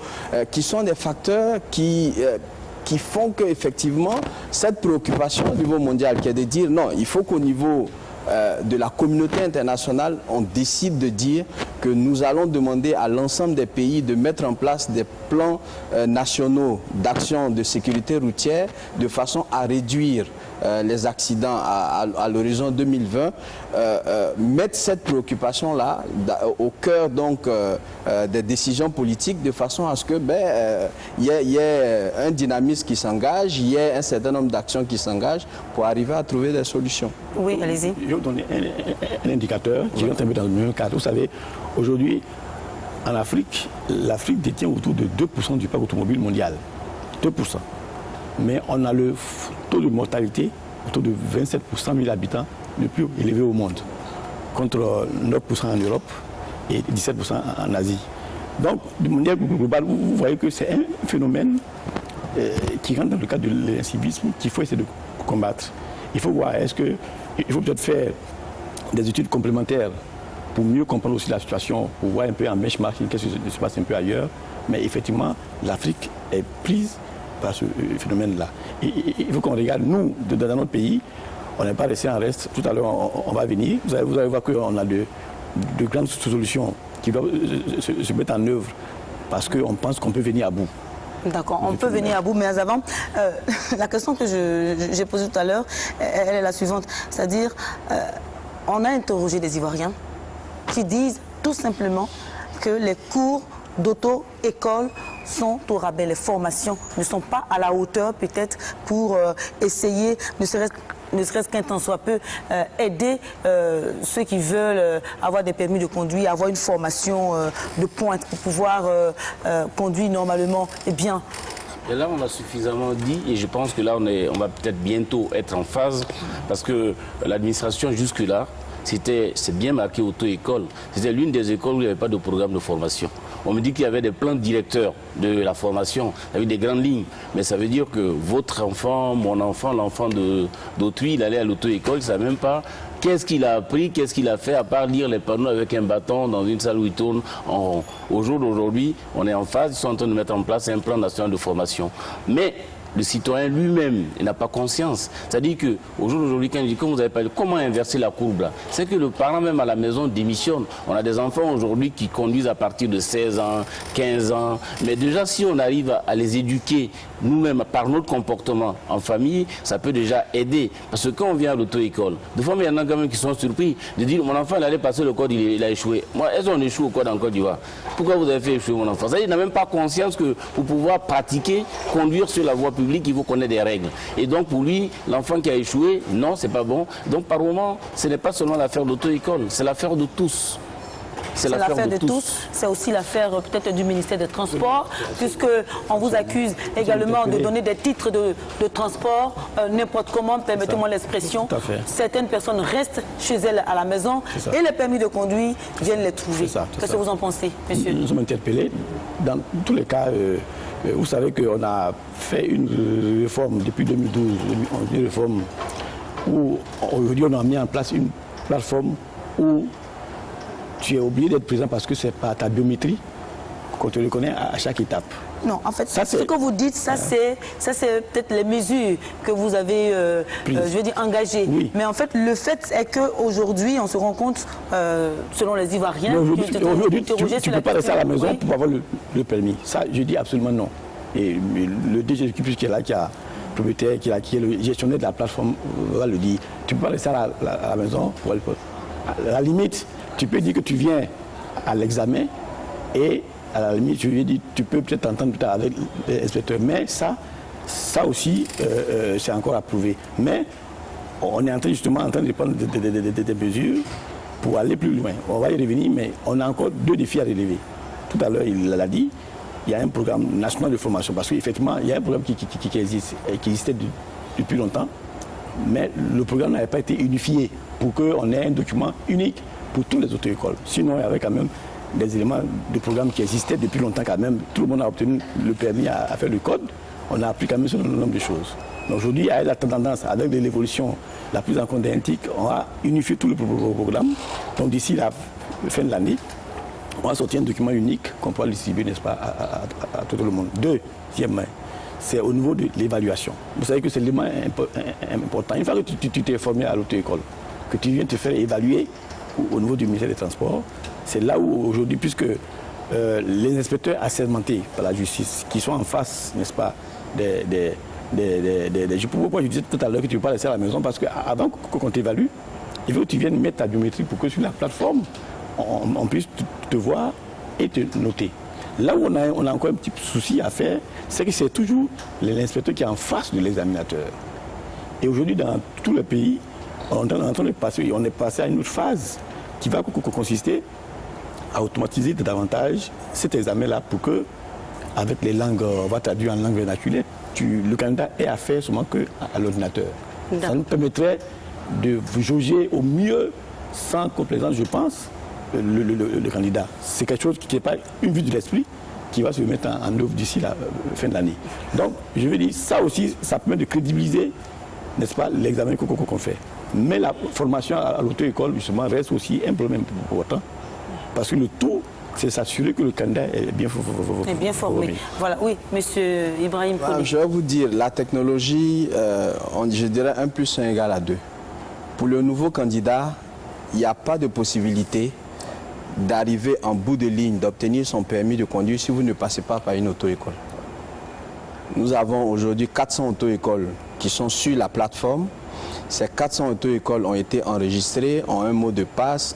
qui sont des facteurs qui font qu'effectivement, cette préoccupation au niveau mondial, qui est de dire non, il faut qu'au niveau de la communauté internationale, on décide de dire que nous allons demander à l'ensemble des pays de mettre en place des plans nationaux d'action de sécurité routière de façon à réduire les accidents à l'horizon 2020, mettre cette préoccupation-là au cœur donc des décisions politiques de façon à ce que y ait un dynamisme qui s'engage, il y ait un certain nombre d'actions qui s'engagent pour arriver à trouver des solutions. Oui, allez-y. Je vais vous donner un indicateur qui rentre un peu dans le même cadre. Vous savez, aujourd'hui, en Afrique, l'Afrique détient autour de 2% du parc automobile mondial. 2%. Mais on a le taux de mortalité autour de 27 pour 100 000 habitants le plus élevé au monde, contre 9% en Europe et 17% en Asie. Donc, de manière globale, vous voyez que c'est un phénomène qui rentre dans le cadre de l'incivisme qu'il faut essayer de combattre. Il faut voir, il faut peut-être faire des études complémentaires pour mieux comprendre aussi la situation, pour voir un peu en benchmarking qu'est-ce qui se passe un peu ailleurs. Mais effectivement, l'Afrique est prise par ce phénomène-là. Il faut qu'on regarde, nous, dans notre pays, on n'est pas resté en reste. Tout à l'heure, on va venir. Vous allez voir qu'on a de grandes solutions qui doivent se mettre en œuvre parce qu'on pense qu'on peut venir à bout. D'accord, on peut venir à bout, mais avant, la question que j'ai posée tout à l'heure, elle est la suivante. C'est-à-dire, on a interrogé des Ivoiriens qui disent tout simplement que les cours d'auto-école sont au rabais. Les formations ne sont pas à la hauteur peut-être pour essayer, ne serait-ce qu'un temps soit peu, aider ceux qui veulent avoir des permis de conduire, avoir une formation de pointe pour pouvoir conduire normalement et bien. Et là, on a suffisamment dit, et je pense que là, on va peut-être bientôt être en phase, parce que l'administration jusque-là, c'est bien marqué auto-école. C'était l'une des écoles où il n'y avait pas de programme de formation. On me dit qu'il y avait des plans directeurs de la formation, avec des grandes lignes. Mais ça veut dire que votre enfant, mon enfant, l'enfant d'autrui, il allait à l'auto-école, il ne savait même pas qu'est-ce qu'il a appris, qu'est-ce qu'il a fait, à part lire les panneaux avec un bâton dans une salle où il tourne. Au jour d'aujourd'hui, on est en phase, ils sont en train de mettre en place un plan national de formation. Mais le citoyen lui-même, il n'a pas conscience. C'est-à-dire qu'au jour d'aujourd'hui, quand je dis, comme vous avez parlé, comment inverser la courbe là? C'est que le parent même à la maison démissionne. On a des enfants aujourd'hui qui conduisent à partir de 16 ans, 15 ans. Mais déjà, si on arrive à les éduquer nous-mêmes par notre comportement en famille, ça peut déjà aider. Parce que quand on vient à l'auto-école, des fois, il y en a quand même qui sont surpris de dire, mon enfant, il allait passer le code, il a échoué. Moi, est-ce qu'on échoue au code en Côte d'Ivoire? Pourquoi vous avez fait échouer mon enfant? C'est-à-dire qu'il n'a même pas conscience que pour pouvoir pratiquer, conduire sur la voie publique, il faut connaître des règles. Et donc, pour lui, l'enfant qui a échoué, non, c'est pas bon. Donc, par moment, ce n'est pas seulement l'affaire d'auto-école, c'est l'affaire de tous. C'est l'affaire de tous. C'est aussi l'affaire peut-être du ministère des Transports, puisqu'on vous accuse également de donner des titres de transport n'importe comment, permettez-moi l'expression. Certaines personnes restent chez elles à la maison et les permis de conduire viennent les trouver. Qu'est-ce que vous en pensez, monsieur? Nous sommes interpellés. Dans tous les cas, vous savez qu'on a fait une réforme depuis 2012, une réforme où aujourd'hui on a mis en place une plateforme où tu es obligé d'être présent parce que c'est par ta biométrie qu'on te reconnaît à chaque étape. Non, en fait, ce que vous dites, ça c'est peut-être les mesures que vous avez, je veux dire, engagées. Oui. Mais en fait, le fait est qu'aujourd'hui, on se rend compte, selon les Ivoiriens, aujourd'hui, tu ne peux pas rester à la maison pour avoir le permis. Ça, je dis absolument non. Et le DG qui est là, qui est le gestionnaire de la plateforme, va le dire. Tu ne peux pas rester à la maison pour aller. À la limite, tu peux dire que tu viens à l'examen et à la limite, je lui ai dit, tu peux peut-être t'entendre tout à l'heure avec l'inspecteur. Mais ça aussi, c'est encore à prouver. Mais on est justement en train de prendre des mesures pour aller plus loin. On va y revenir, mais on a encore 2 défis à relever. Tout à l'heure, il l'a dit, il y a un programme national de formation. Parce qu'effectivement, il y a un programme qui existe et qui existait depuis longtemps. Mais le programme n'avait pas été unifié pour qu'on ait un document unique pour toutes les auto-écoles. Sinon, il y avait quand même des éléments de programme qui existaient depuis longtemps quand même. Tout le monde a obtenu le permis à faire le code. On a appris quand même sur un nombre de choses. Aujourd'hui, avec la tendance, avec l'évolution, la prise en compte des NTIC, on va unifier tout le programme. Donc d'ici la fin de l'année, on va sortir un document unique qu'on pourra distribuer, n'est-ce pas, à tout le monde. Deuxièmement, c'est au niveau de l'évaluation. Vous savez que c'est l'élément important. Une fois que tu t'es formé à l'auto-école, que tu viens te faire évaluer au niveau du ministère des Transports, c'est là où aujourd'hui, puisque les inspecteurs assermentés par la justice, qui sont en face, n'est-ce pas, pourquoi je disais tout à l'heure que tu ne peux pas rester à la maison, parce qu'avant qu'on t'évalue, il faut que tu viennes mettre ta biométrie pour que sur la plateforme, on puisse te voir et te noter. Là où on a encore un petit souci à faire, c'est que c'est toujours l'inspecteur qui est en face de l'examinateur. Et aujourd'hui, dans tout le pays, on est passé à une autre phase qui va consister à automatiser davantage cet examen-là pour que, avec les langues, on va traduire en langue vernaculière, le candidat ait affaire seulement qu'à l'ordinateur. Ça nous permettrait de jauger au mieux, sans complaisance, je pense, le candidat. C'est quelque chose qui n'est pas une vue de l'esprit qui va se mettre en œuvre d'ici la fin de l'année. Donc, je veux dire, ça aussi, ça permet de crédibiliser, n'est-ce pas, l'examen qu'on fait. Mais la formation à l'auto-école, justement, reste aussi un problème pour autant. Parce que le tout, c'est s'assurer que le candidat est bien formé. Voilà, oui, monsieur Ibrahim Kone. Je vais vous dire, la technologie, je dirais 1 + 1 = 2. Pour le nouveau candidat, il n'y a pas de possibilité d'arriver en bout de ligne, d'obtenir son permis de conduire si vous ne passez pas par une auto-école. Nous avons aujourd'hui 400 auto-écoles qui sont sur la plateforme. Ces 400 auto-écoles ont été enregistrées, ont un mot de passe,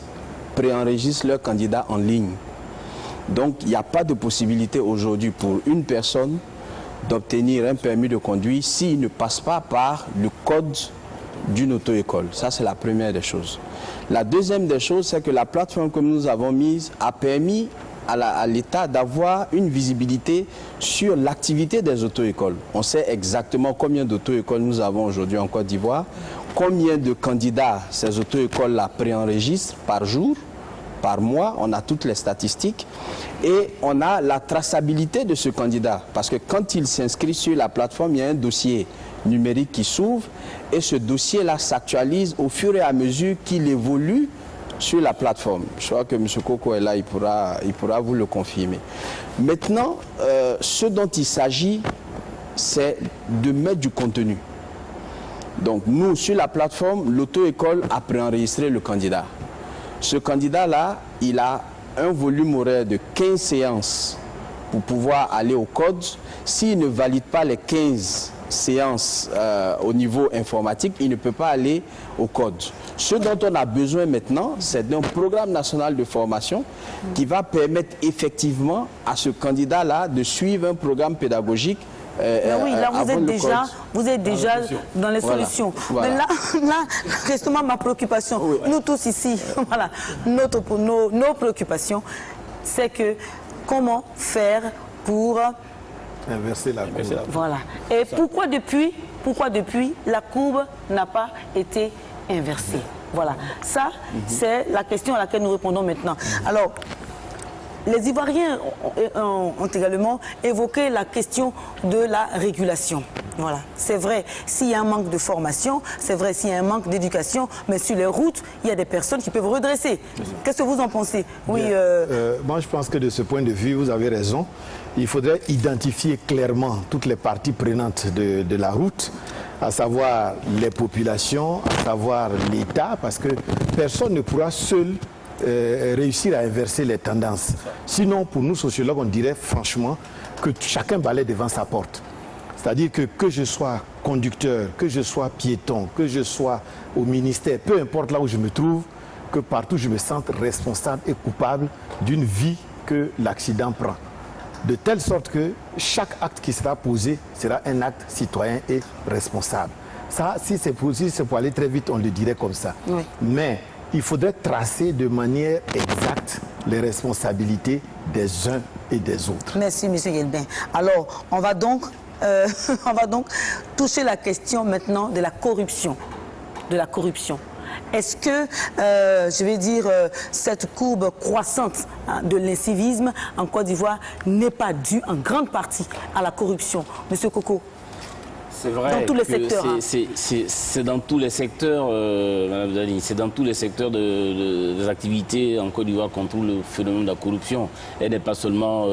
préenregistrent leurs candidats en ligne. Donc, il n'y a pas de possibilité aujourd'hui pour une personne d'obtenir un permis de conduire s'il ne passe pas par le code d'une auto-école. Ça, c'est la première des choses. La deuxième des choses, c'est que la plateforme que nous avons mise a permis à l'État d'avoir une visibilité sur l'activité des auto-écoles. On sait exactement combien d'auto-écoles nous avons aujourd'hui en Côte d'Ivoire, combien de candidats ces auto-écoles-là préenregistrent par jour, par mois, on a toutes les statistiques et on a la traçabilité de ce candidat parce que quand il s'inscrit sur la plateforme, il y a un dossier numérique qui s'ouvre et ce dossier-là s'actualise au fur et à mesure qu'il évolue sur la plateforme. Je crois que M. Koko est là, il pourra vous le confirmer. Maintenant, ce dont il s'agit, c'est de mettre du contenu. Donc nous, sur la plateforme, l'auto-école a préenregistré le candidat. Ce candidat-là, il a un volume horaire de 15 séances pour pouvoir aller au code. S'il ne valide pas les 15 séances au niveau informatique, il ne peut pas aller au code. Ce dont on a besoin maintenant, c'est d'un programme national de formation qui va permettre effectivement à ce candidat-là de suivre un programme pédagogique. Oui, là vous êtes déjà dans les solutions. Voilà. Mais là, justement, ma préoccupation, oui, nous tous ici, voilà, nos préoccupations, c'est que comment faire pour inverser la courbe. Voilà. Et pourquoi depuis la courbe n'a pas été inversée? Voilà. Ça, c'est la question à laquelle nous répondons maintenant. Alors, les Ivoiriens ont également évoqué la question de la régulation. Voilà, c'est vrai, s'il y a un manque de formation, c'est vrai, s'il y a un manque d'éducation, mais sur les routes, il y a des personnes qui peuvent redresser. Qu'est-ce que vous en pensez? Oui, moi, je pense que de ce point de vue, vous avez raison. Il faudrait identifier clairement toutes les parties prenantes de la route, à savoir les populations, à savoir l'État, parce que personne ne pourra seul réussir à inverser les tendances. Sinon, pour nous sociologues, on dirait franchement que chacun balaie devant sa porte. C'est-à-dire que je sois conducteur, que je sois piéton, que je sois au ministère, peu importe là où je me trouve, que partout je me sente responsable et coupable d'une vie que l'accident prend. De telle sorte que chaque acte qui sera posé sera un acte citoyen et responsable. Ça, si c'est pour aller très vite, on le dirait comme ça. Oui. Mais il faudrait tracer de manière exacte les responsabilités des uns et des autres. Merci, M. Guelbin. Alors, on va donc toucher la question maintenant de la corruption. Est-ce que, je vais dire, cette courbe croissante de l'incivisme en Côte d'Ivoire n'est pas due en grande partie à la corruption? Monsieur Koko? C'est vrai, dans tous les secteurs. C'est dans tous les secteurs, Madame Dani, c'est dans tous les secteurs des activités en Côte d'Ivoire qu'on trouve le phénomène de la corruption. Elle n'est pas seulement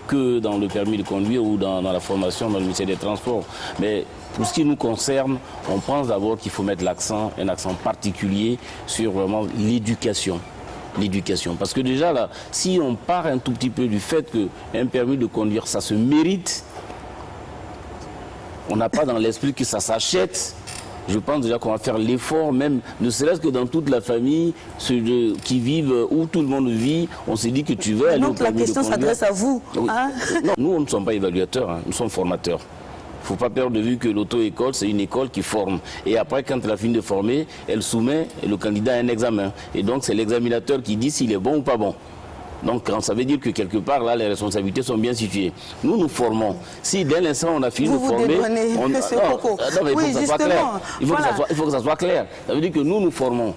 que dans le permis de conduire ou dans la formation dans le ministère des Transports. Mais pour ce qui nous concerne, on pense d'abord qu'il faut mettre un accent particulier sur vraiment l'éducation. L'éducation. Parce que déjà là, si on part un tout petit peu du fait qu'un permis de conduire, ça se mérite, on n'a pas dans l'esprit que ça s'achète. Je pense déjà qu'on va faire l'effort, même ne serait-ce que dans toute la famille, ceux qui vivent où tout le monde vit, on s'est dit que tu veux aller au permis de conduire. Donc la question s'adresse à vous. Oui. Hein? Non, nous on ne sommes pas évaluateurs, hein. Nous sommes formateurs. Il ne faut pas perdre de vue que l'auto-école, c'est une école qui forme. Et après, quand elle a fini de former, elle soumet le candidat à un examen. Et donc c'est l'examinateur qui dit s'il est bon ou pas bon. Donc, ça veut dire que quelque part, là, les responsabilités sont bien situées. Nous, nous formons. Si dès l'instant, on a fini de former... Il faut que ça soit clair. Ça veut dire que nous formons.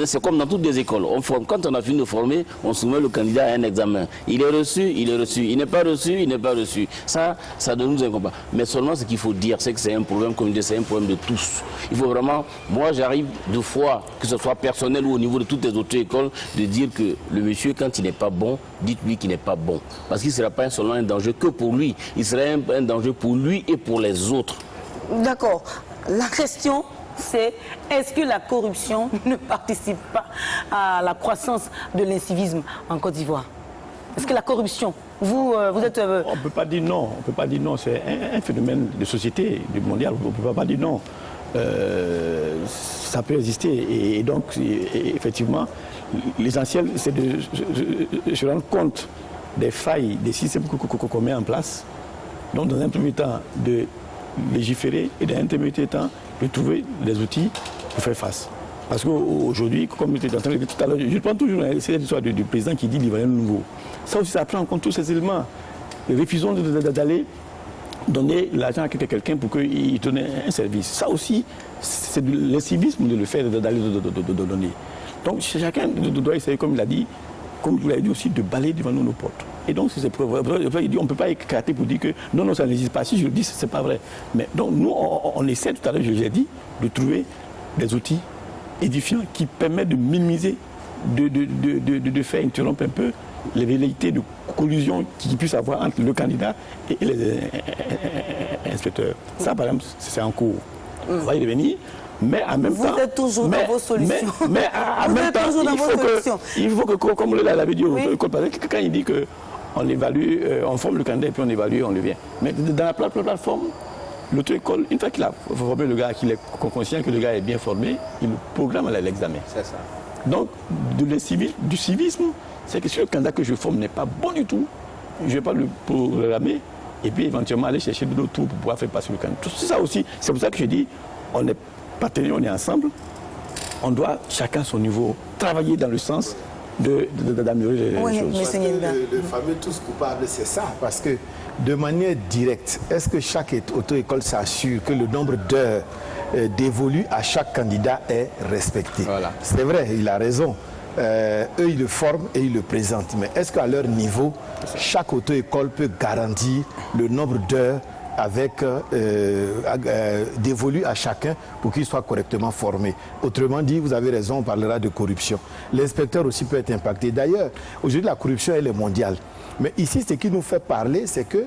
C'est comme dans toutes les écoles. On forme. Quand on a fini de former, on soumet le candidat à un examen. Il est reçu, il est reçu. Il n'est pas reçu, il n'est pas reçu. Ça ne nous incombe pas. Mais seulement ce qu'il faut dire, c'est que c'est un problème, comme je dis, c'est un problème de tous. Il faut vraiment, moi j'arrive deux fois, que ce soit personnel ou au niveau de toutes les autres écoles, de dire que le monsieur, quand il n'est pas bon, dites-lui qu'il n'est pas bon. Parce qu'il ne sera pas seulement un danger que pour lui. Il sera un danger pour lui et pour les autres. D'accord. La question c'est est-ce que la corruption ne participe pas à la croissance de l'incivisme en Côte d'Ivoire? Est-ce que la corruption, vous êtes... On ne peut pas dire non, on peut pas dire non. C'est un phénomène de société, du mondial, on ne peut pas dire non. Ça peut exister et donc effectivement l'essentiel c'est de se rendre compte des failles des systèmes qu'on met en place, donc dans un premier temps de légiférer et dans un premier temps de trouver des outils pour faire face. Parce qu'aujourd'hui, comme je en train de dire tout à l'heure, je prends toujours l'histoire du président qui dit l'Ivoirien nouveau. Ça aussi, ça prend en compte tous ces éléments. Refusons d'aller donner l'argent à quelqu'un pour qu'il donne un service. Ça aussi, c'est de l'incivisme de le faire, d'aller donner. Donc chacun doit essayer, comme il a dit, comme vous l'avez dit aussi, de balayer devant nos portes. Et donc, c'est preuve. Il dit, on ne peut pas écarter pour dire que non, ça n'existe pas. Si je le dis, ce n'est pas vrai. Mais donc, nous, on essaie, tout à l'heure, je l'ai dit, de trouver des outils édifiants qui permettent de minimiser, de faire interrompre un peu les velléités de collusion qu'il puisse avoir entre le candidat et les inspecteurs. Ça, par exemple, c'est en cours. On va y revenir. Mais en même temps, vous êtes toujours dans vos solutions. Mais en même temps, il faut que, comme l'avait dit, oui. Quand il dit qu'on évalue, on forme le candidat et puis on évalue, on le vient. Mais dans la plateforme, l'auto-école, une fois qu'il a formé le gars, qu'il est conscient que le gars est bien formé, il le programme à l'examen. C'est ça. Donc, du civisme, c'est que si le candidat que je forme n'est pas bon du tout, je ne vais pas le programmer et puis éventuellement aller chercher de l'autre tour pour pouvoir faire passer le candidat. Tout ça aussi, c'est pour ça que je dis, on est partenaires, on est ensemble, on doit chacun à son niveau travailler dans le sens d'améliorer les choses. Parce que le fameux tous coupables, c'est ça, parce que de manière directe, est-ce que chaque auto-école s'assure que le nombre d'heures dévolues à chaque candidat est respecté? Voilà. C'est vrai, il a raison. Eux, ils le forment et ils le présentent. Mais est-ce qu'à leur niveau, chaque auto-école peut garantir le nombre d'heures avec dévolu à chacun pour qu'il soit correctement formé? Autrement dit, vous avez raison, on parlera de corruption. L'inspecteur aussi peut être impacté. D'ailleurs, aujourd'hui, la corruption, elle est mondiale. Mais ici, ce qui nous fait parler, c'est que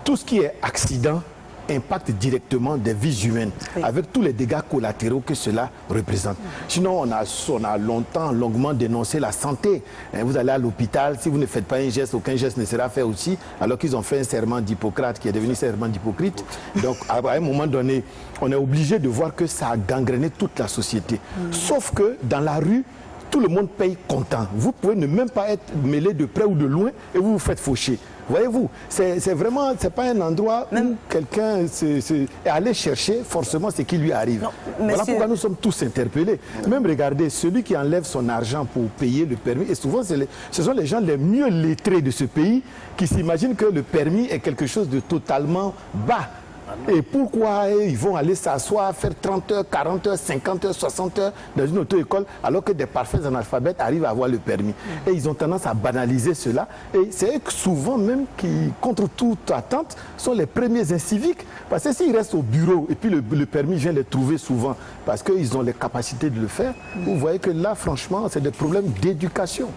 tout ce qui est accident impacte directement des vies humaines, oui, avec tous les dégâts collatéraux que cela représente. Sinon, on a longuement dénoncé la santé. Vous allez à l'hôpital, si vous ne faites pas un geste, aucun geste ne sera fait aussi, alors qu'ils ont fait un serment d'Hippocrate qui est devenu serment d'Hypocrite. Donc, à un moment donné, on est obligé de voir que ça a gangréné toute la société. Sauf que dans la rue, tout le monde paye content. Vous pouvez ne même pas être mêlé de près ou de loin et vous vous faites faucher. Voyez-vous, c'est vraiment, c'est pas un endroit où quelqu'un est allé chercher forcément ce qui lui arrive. Non, voilà pourquoi nous sommes tous interpellés. Même regardez, celui qui enlève son argent pour payer le permis, et souvent ce sont les gens les mieux lettrés de ce pays qui s'imaginent que le permis est quelque chose de totalement bas. Et pourquoi ils vont aller s'asseoir, faire 30 heures, 40 heures, 50 heures, 60 heures dans une auto-école alors que des parfaits analphabètes arrivent à avoir le permis. Et ils ont tendance à banaliser cela. Et c'est eux que souvent même qui, contre toute attente, sont les premiers inciviques. Parce que s'ils restent au bureau et puis le permis vient les trouver souvent parce qu'ils ont les capacités de le faire, vous voyez que là, franchement, c'est des problèmes d'éducation.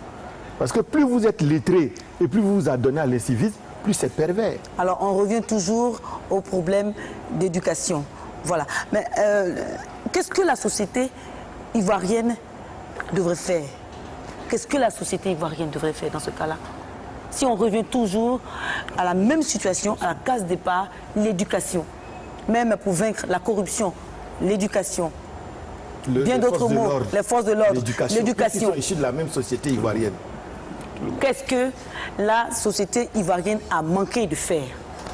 Parce que plus vous êtes lettré et plus vous vous adonnez à l'incivisme, plus c'est pervers. Alors, on revient toujours au problème d'éducation. Voilà. Mais qu'est-ce que la société ivoirienne devrait faire? Qu'est-ce que la société ivoirienne devrait faire dans ce cas-là? Si on revient toujours à la même situation, à la case départ, l'éducation. Même pour vaincre la corruption, l'éducation. Bien d'autres mots, les forces de l'ordre, l'éducation. Ils sont issus de la même société ivoirienne. Qu'est-ce que la société ivoirienne a manqué de faire,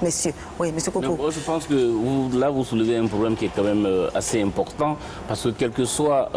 messieurs? Oui, monsieur Coco. Je pense que là, vous soulevez un problème qui est quand même assez important, parce que quel que soit,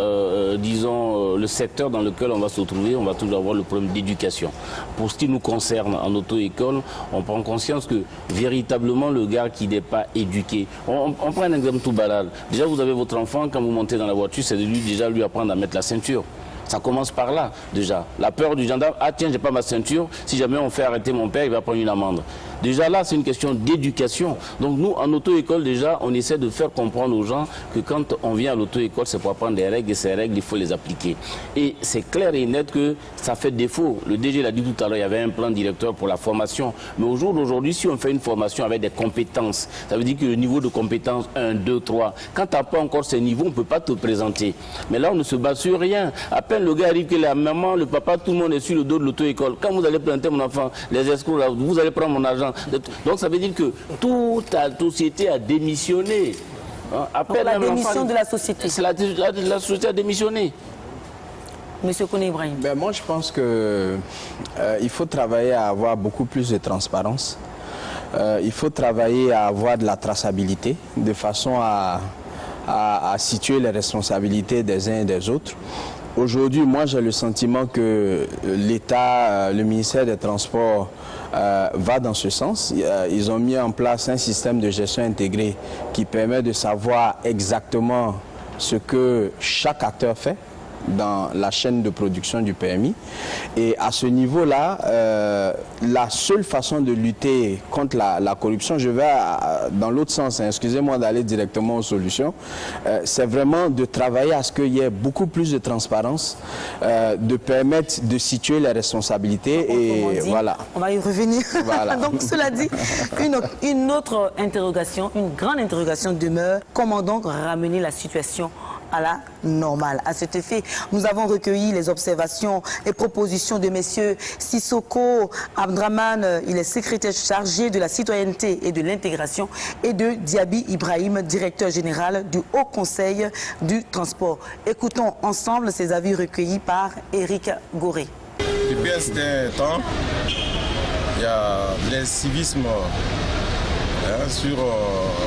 disons, le secteur dans lequel on va se trouver, on va toujours avoir le problème d'éducation. Pour ce qui nous concerne en auto-école, on prend conscience que véritablement, le gars qui n'est pas éduqué, on prend un exemple tout banal. Déjà, vous avez votre enfant, quand vous montez dans la voiture, c'est de lui apprendre à mettre la ceinture. Ça commence par là, déjà. La peur du gendarme, ah tiens, j'ai pas ma ceinture, si jamais on fait arrêter mon père, il va prendre une amende. Déjà là, c'est une question d'éducation. Donc nous, en auto-école, déjà, on essaie de faire comprendre aux gens que quand on vient à l'auto-école, c'est pour apprendre des règles et ces règles, il faut les appliquer. Et c'est clair et net que ça fait défaut. Le DG l'a dit tout à l'heure, il y avait un plan directeur pour la formation. Mais au jour d'aujourd'hui, si on fait une formation avec des compétences, ça veut dire que le niveau de compétence 1, 2, 3, quand tu n'as pas encore ces niveaux, on ne peut pas te présenter. Mais là, on ne se base sur rien. À peine le gars arrive que la maman, le papa, tout le monde est sur le dos de l'auto-école. Quand vous allez planter mon enfant, les escrocs, là, vous allez prendre mon argent. Donc ça veut dire que toute la société a démissionné. Après la démission de la société. La société a démissionné. Monsieur Koné Ibrahim. Ben moi, je pense qu'il faut travailler à avoir beaucoup plus de transparence. Il faut travailler à avoir de la traçabilité, de façon à situer les responsabilités des uns et des autres. Aujourd'hui, moi, j'ai le sentiment que l'État, le ministère des Transports va dans ce sens. Ils ont mis en place un système de gestion intégrée qui permet de savoir exactement ce que chaque acteur fait dans la chaîne de production du permis. Et à ce niveau-là, la seule façon de lutter contre la corruption, je vais dans l'autre sens, hein, excusez-moi d'aller directement aux solutions, c'est vraiment de travailler à ce qu'il y ait beaucoup plus de transparence, de permettre de situer les responsabilités et voilà. On va y revenir. Voilà. Donc cela dit, une autre interrogation, une grande interrogation demeure. Comment donc ramener la situation à la normale? À cet effet, nous avons recueilli les observations et propositions de messieurs Sissoko Abdraman, il est secrétaire chargé de la citoyenneté et de l'intégration, et de Diaby Ibrahim, directeur général du Haut Conseil du transport. Écoutons ensemble ces avis recueillis par Éric Goré. Depuis un certain temps, il y a l'incivisme sur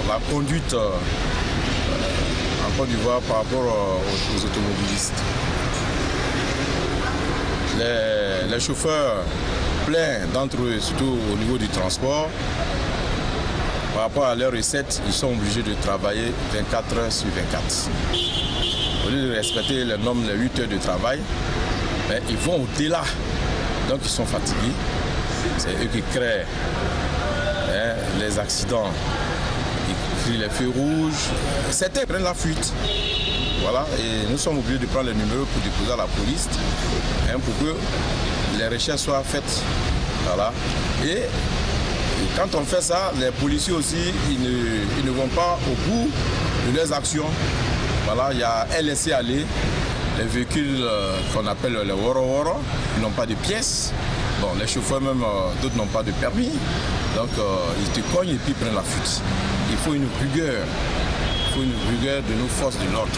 la conduite en Côte d'Ivoire par rapport aux automobilistes. Les chauffeurs, pleins d'entre eux, surtout au niveau du transport, par rapport à leurs recettes, ils sont obligés de travailler 24 heures sur 24. Au lieu de respecter les normes, les 8 heures de travail, mais ils vont au-delà. Donc ils sont fatigués. C'est eux qui créent les accidents. Les feux rouges, certains prennent la fuite. Voilà, et nous sommes obligés de prendre les numéros pour déposer à la police pour que les recherches soient faites. Voilà. Et quand on fait ça, les policiers aussi, ils ne vont pas au bout de leurs actions. Voilà, il y a un laisser-aller. Les véhicules qu'on appelle les woro-woro, ils n'ont pas de pièces. Bon, les chauffeurs même, d'autres n'ont pas de permis. Donc ils te cognent et puis ils prennent la fuite. Il faut une rigueur. Il faut une rigueur de nos forces de l'ordre.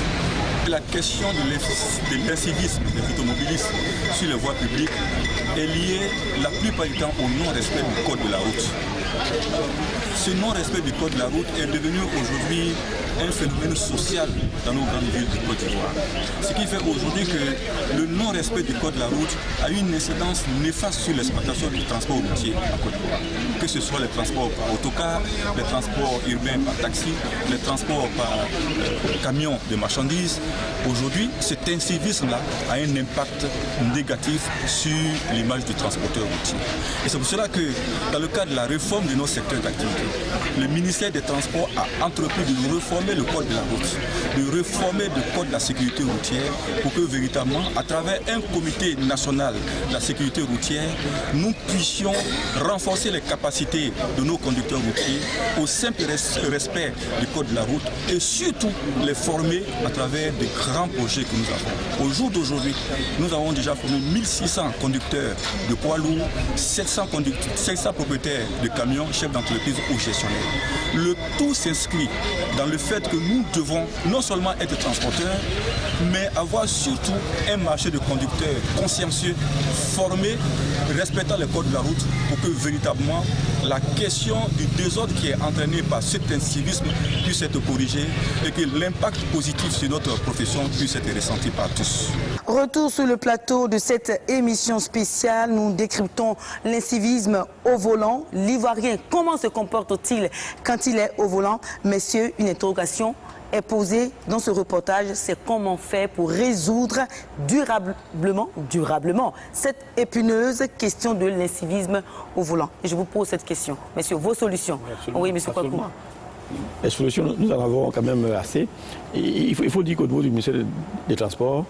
La question de l'incivisme des automobilistes sur les voies publiques est liée la plupart du temps au non-respect du code de la route. Ce non-respect du code de la route est devenu aujourd'hui un phénomène social dans nos grandes villes du Côte d'Ivoire. Ce qui fait aujourd'hui que le non-respect du code de la route a une incidence néfaste sur l'exploitation du transport routier en Côte d'Ivoire. Que ce soit les transports par autocar, les transports urbains par taxi, les transports par camions de marchandises. Aujourd'hui, cet incivisme-là a un impact négatif sur l'image du transporteur routier. Et c'est pour cela que dans le cadre de la réforme de nos secteurs d'activité, le ministère des Transports a entrepris de réformer le code de la route, de réformer le code de la sécurité routière pour que véritablement, à travers un comité national de la sécurité routière, nous puissions renforcer les capacités de nos conducteurs routiers au simple respect du code de la route et surtout les former à travers des grands projets que nous avons. Au jour d'aujourd'hui, nous avons déjà formé 1600 conducteurs de poids lourds, 700 propriétaires de camions, chefs d'entreprise ou gestionnaires. Le tout s'inscrit dans le fait que nous devons non seulement être transporteurs, mais avoir surtout un marché de conducteurs consciencieux, formés, respectant les codes de la route pour que véritablement la question du désordre qui est entraîné par cet incivisme puisse être corrigée et que l'impact positif sur notre profession puisse être ressenti par tous. Retour sur le plateau de cette émission spéciale. Nous décryptons l'incivisme au volant. L'Ivoirien, comment se comporte-t-il quand il est au volant? Messieurs, une interrogation est posée dans ce reportage. C'est comment faire pour résoudre durablement cette épineuse question de l'incivisme au volant. Et je vous pose cette question. Messieurs, vos solutions. Oui, monsieur Kwaku. Les solutions, nous en avons quand même assez. Et il faut dire qu'au niveau du ministère des Transports,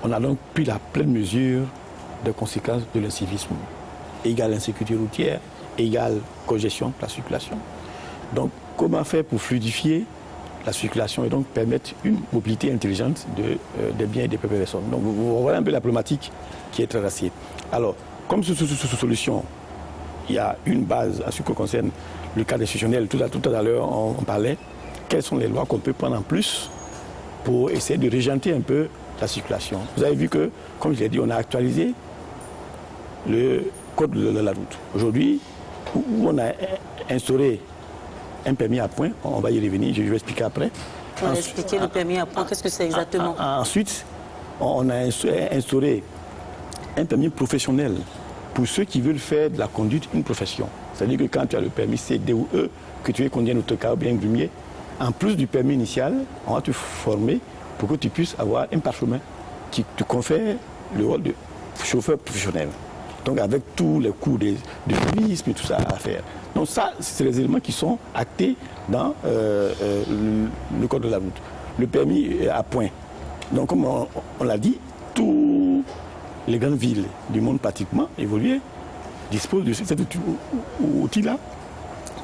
on a donc pris la pleine mesure des conséquences de l'incivisme. Égale insécurité routière, égale congestion de la circulation. Donc, comment faire pour fluidifier la circulation et donc permettre une mobilité intelligente des biens et des personnes. Donc, vous voyez un peu la problématique qui est tracée. Alors, comme sous solution, il y a une base à ce qui concerne le cadre institutionnel. Tout à l'heure, on parlait. Quelles sont les lois qu'on peut prendre en plus pour essayer de régenter un peu la circulation? Vous avez vu que, comme je l'ai dit, on a actualisé le code de la route. Aujourd'hui, où on a instauré un permis à point, on va y revenir, je vais expliquer après. On va expliquer le permis à point, qu'est-ce que c'est exactement? Ensuite, on a instauré un permis professionnel pour ceux qui veulent faire de la conduite une profession. C'est-à-dire que quand tu as le permis C, D ou E, que tu veux conduire un autocar ou bien un grumier, en plus du permis initial, on va te former pour que tu puisses avoir un parchemin qui te confère le rôle de chauffeur professionnel. Donc avec tous les cours de civisme et tout ça à faire. Donc ça, c'est les éléments qui sont actés dans le code de la route. Le permis à point. Donc comme on l'a dit, toutes les grandes villes du monde pratiquement évoluées disposent de cet outil-là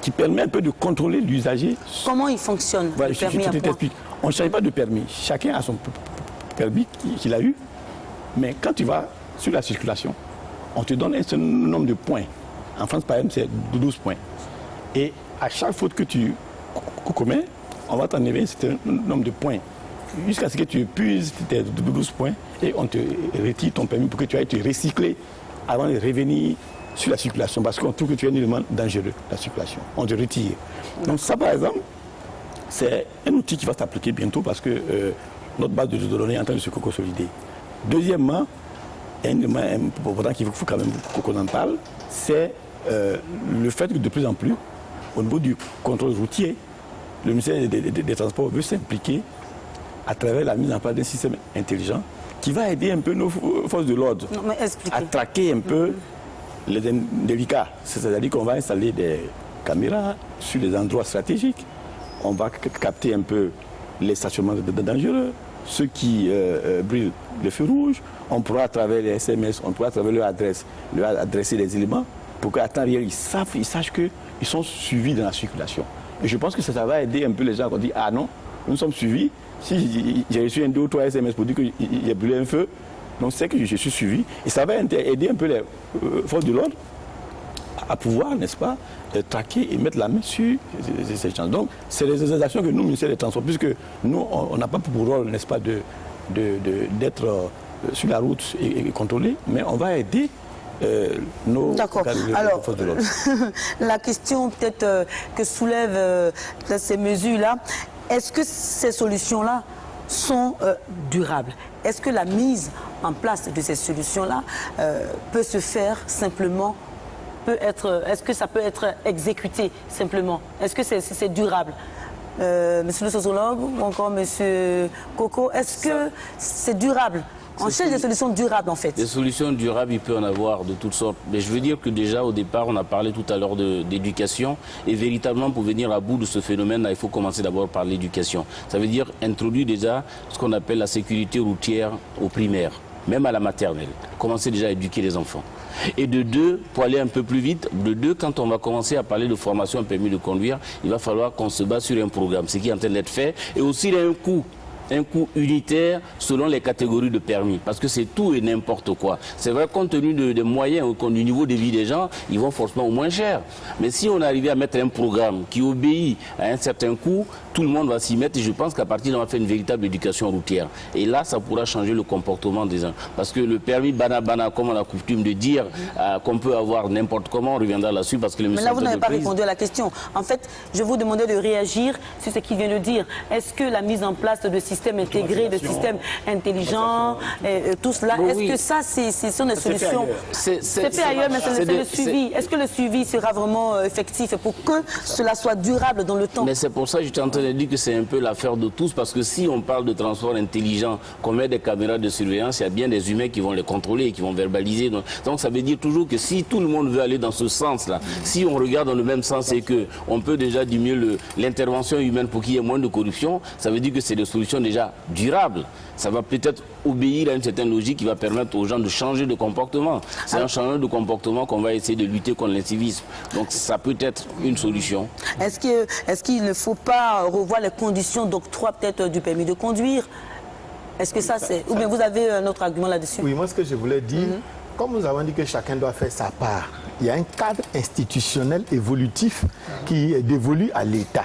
qui permet un peu de contrôler l'usager. Comment il fonctionne, le permis à point? On ne change pas de permis. Chacun a son permis qu'il a eu. Mais quand tu vas sur la circulation, on te donne un certain nombre de points. En France, par exemple, c'est 12 points. Et à chaque faute que tu commets, on va t'enlever un certain nombre de points. Jusqu'à ce que tu épuises tes 12 points et on te retire ton permis pour que tu ailles te recycler avant de revenir sur la circulation. Parce qu'on trouve que tu es un élément dangereux, la circulation. On te retire. Donc ça, par exemple, c'est un outil qui va s'appliquer bientôt parce que notre base de données est en train de se consolider. Deuxièmement, un élément important qu'il faut quand même qu'on en parle, c'est le fait que de plus en plus, au niveau du contrôle routier, le ministère des Transports veut s'impliquer à travers la mise en place d'un système intelligent qui va aider un peu nos forces de l'ordre à traquer un peu les délicats. C'est-à-dire qu'on va installer des caméras sur les endroits stratégiques, on va capter un peu les stationnements dangereux, ceux qui brillent les feux rouges, on pourra à travers les SMS, on pourra à travers leur adresse, leur adresser les éléments pour qu'à temps réel, ils sachent qu'ils sont suivis dans la circulation. Et je pense que ça va aider un peu les gens qui ont dit « Ah non, nous sommes suivis, si j'ai reçu un 2 ou 3 SMS pour dire qu'il y a brûlé un feu, donc c'est que je suis suivi. » Et ça va aider un peu les forces de l'ordre à pouvoir, n'est-ce pas, traquer et mettre la main sur ces gens. Donc, c'est les actions que nous, ministère des Transports, puisque nous, on n'a pas pour rôle, n'est-ce pas, d'être sur la route et contrôler, mais on va aider nos forces de l'ordre. La question peut-être que soulèvent ces mesures-là, est-ce que ces solutions-là sont durables? Est-ce que la mise en place de ces solutions-là peut se faire simplement? Est-ce que ça peut être exécuté simplement? Est-ce que c'est durable? Monsieur le sociologue ou encore monsieur Coco, est-ce que c'est durable? On cherche des solutions durables en fait. Des solutions durables, il peut en avoir de toutes sortes. Mais je veux dire que déjà au départ, on a parlé tout à l'heure d'éducation. Et véritablement, pour venir à bout de ce phénomène, il faut commencer d'abord par l'éducation. Ça veut dire introduire déjà ce qu'on appelle la sécurité routière au primaire, même à la maternelle. Commencer déjà à éduquer les enfants. Et de deux, pour aller un peu plus vite, de deux, quand on va commencer à parler de formation et permis de conduire, il va falloir qu'on se base sur un programme, ce qui est en train d'être fait. Et aussi, il y a un coût unitaire selon les catégories de permis, parce que c'est tout et n'importe quoi. C'est vrai, compte tenu des moyens, du niveau de vie des gens, ils vont forcément au moins cher. Mais si on arrivait à mettre un programme qui obéit à un certain coût, tout le monde va s'y mettre et je pense qu'à partir de là, on va faire une véritable éducation routière. Et là, ça pourra changer le comportement des gens. Parce que le permis bana, comme on a coutume de dire, qu'on peut avoir n'importe comment, on reviendra là-dessus parce que le Mais là, vous n'avez pas répondu à la question. En fait, je vous demandais de réagir sur ce qu'il vient de dire. Est-ce que la mise en place de système intégré, le système intelligent, tout cela. Bon, est-ce que ça, ce sont des solutions? C'est fait ailleurs, mais c'est le suivi. Est-ce que le suivi sera vraiment effectif pour que cela soit durable dans le temps? Mais c'est pour ça que j'étais en train de dire que c'est un peu l'affaire de tous, parce que si on parle de transport intelligent, qu'on met des caméras de surveillance, il y a bien des humains qui vont les contrôler et qui vont verbaliser. Donc ça veut dire toujours que si tout le monde veut aller dans ce sens-là, si on regarde dans le même sens et qu'on peut déjà diminuer l'intervention humaine pour qu'il y ait moins de corruption, ça veut dire que c'est des solutions déjà durables. Ça va peut-être obéir à une certaine logique qui va permettre aux gens de changer de comportement. C'est en changeant de comportement qu'on va essayer de lutter contre l'incivisme. Donc ça peut être une solution. Est-ce qu'il ne faut pas revoir les conditions d'octroi peut-être du permis de conduire? Est-ce que ça c'est... Ou bien vous avez un autre argument là-dessus? Oui, moi ce que je voulais dire, comme nous avons dit que chacun doit faire sa part, il y a un cadre institutionnel évolutif qui est dévolu à l'État.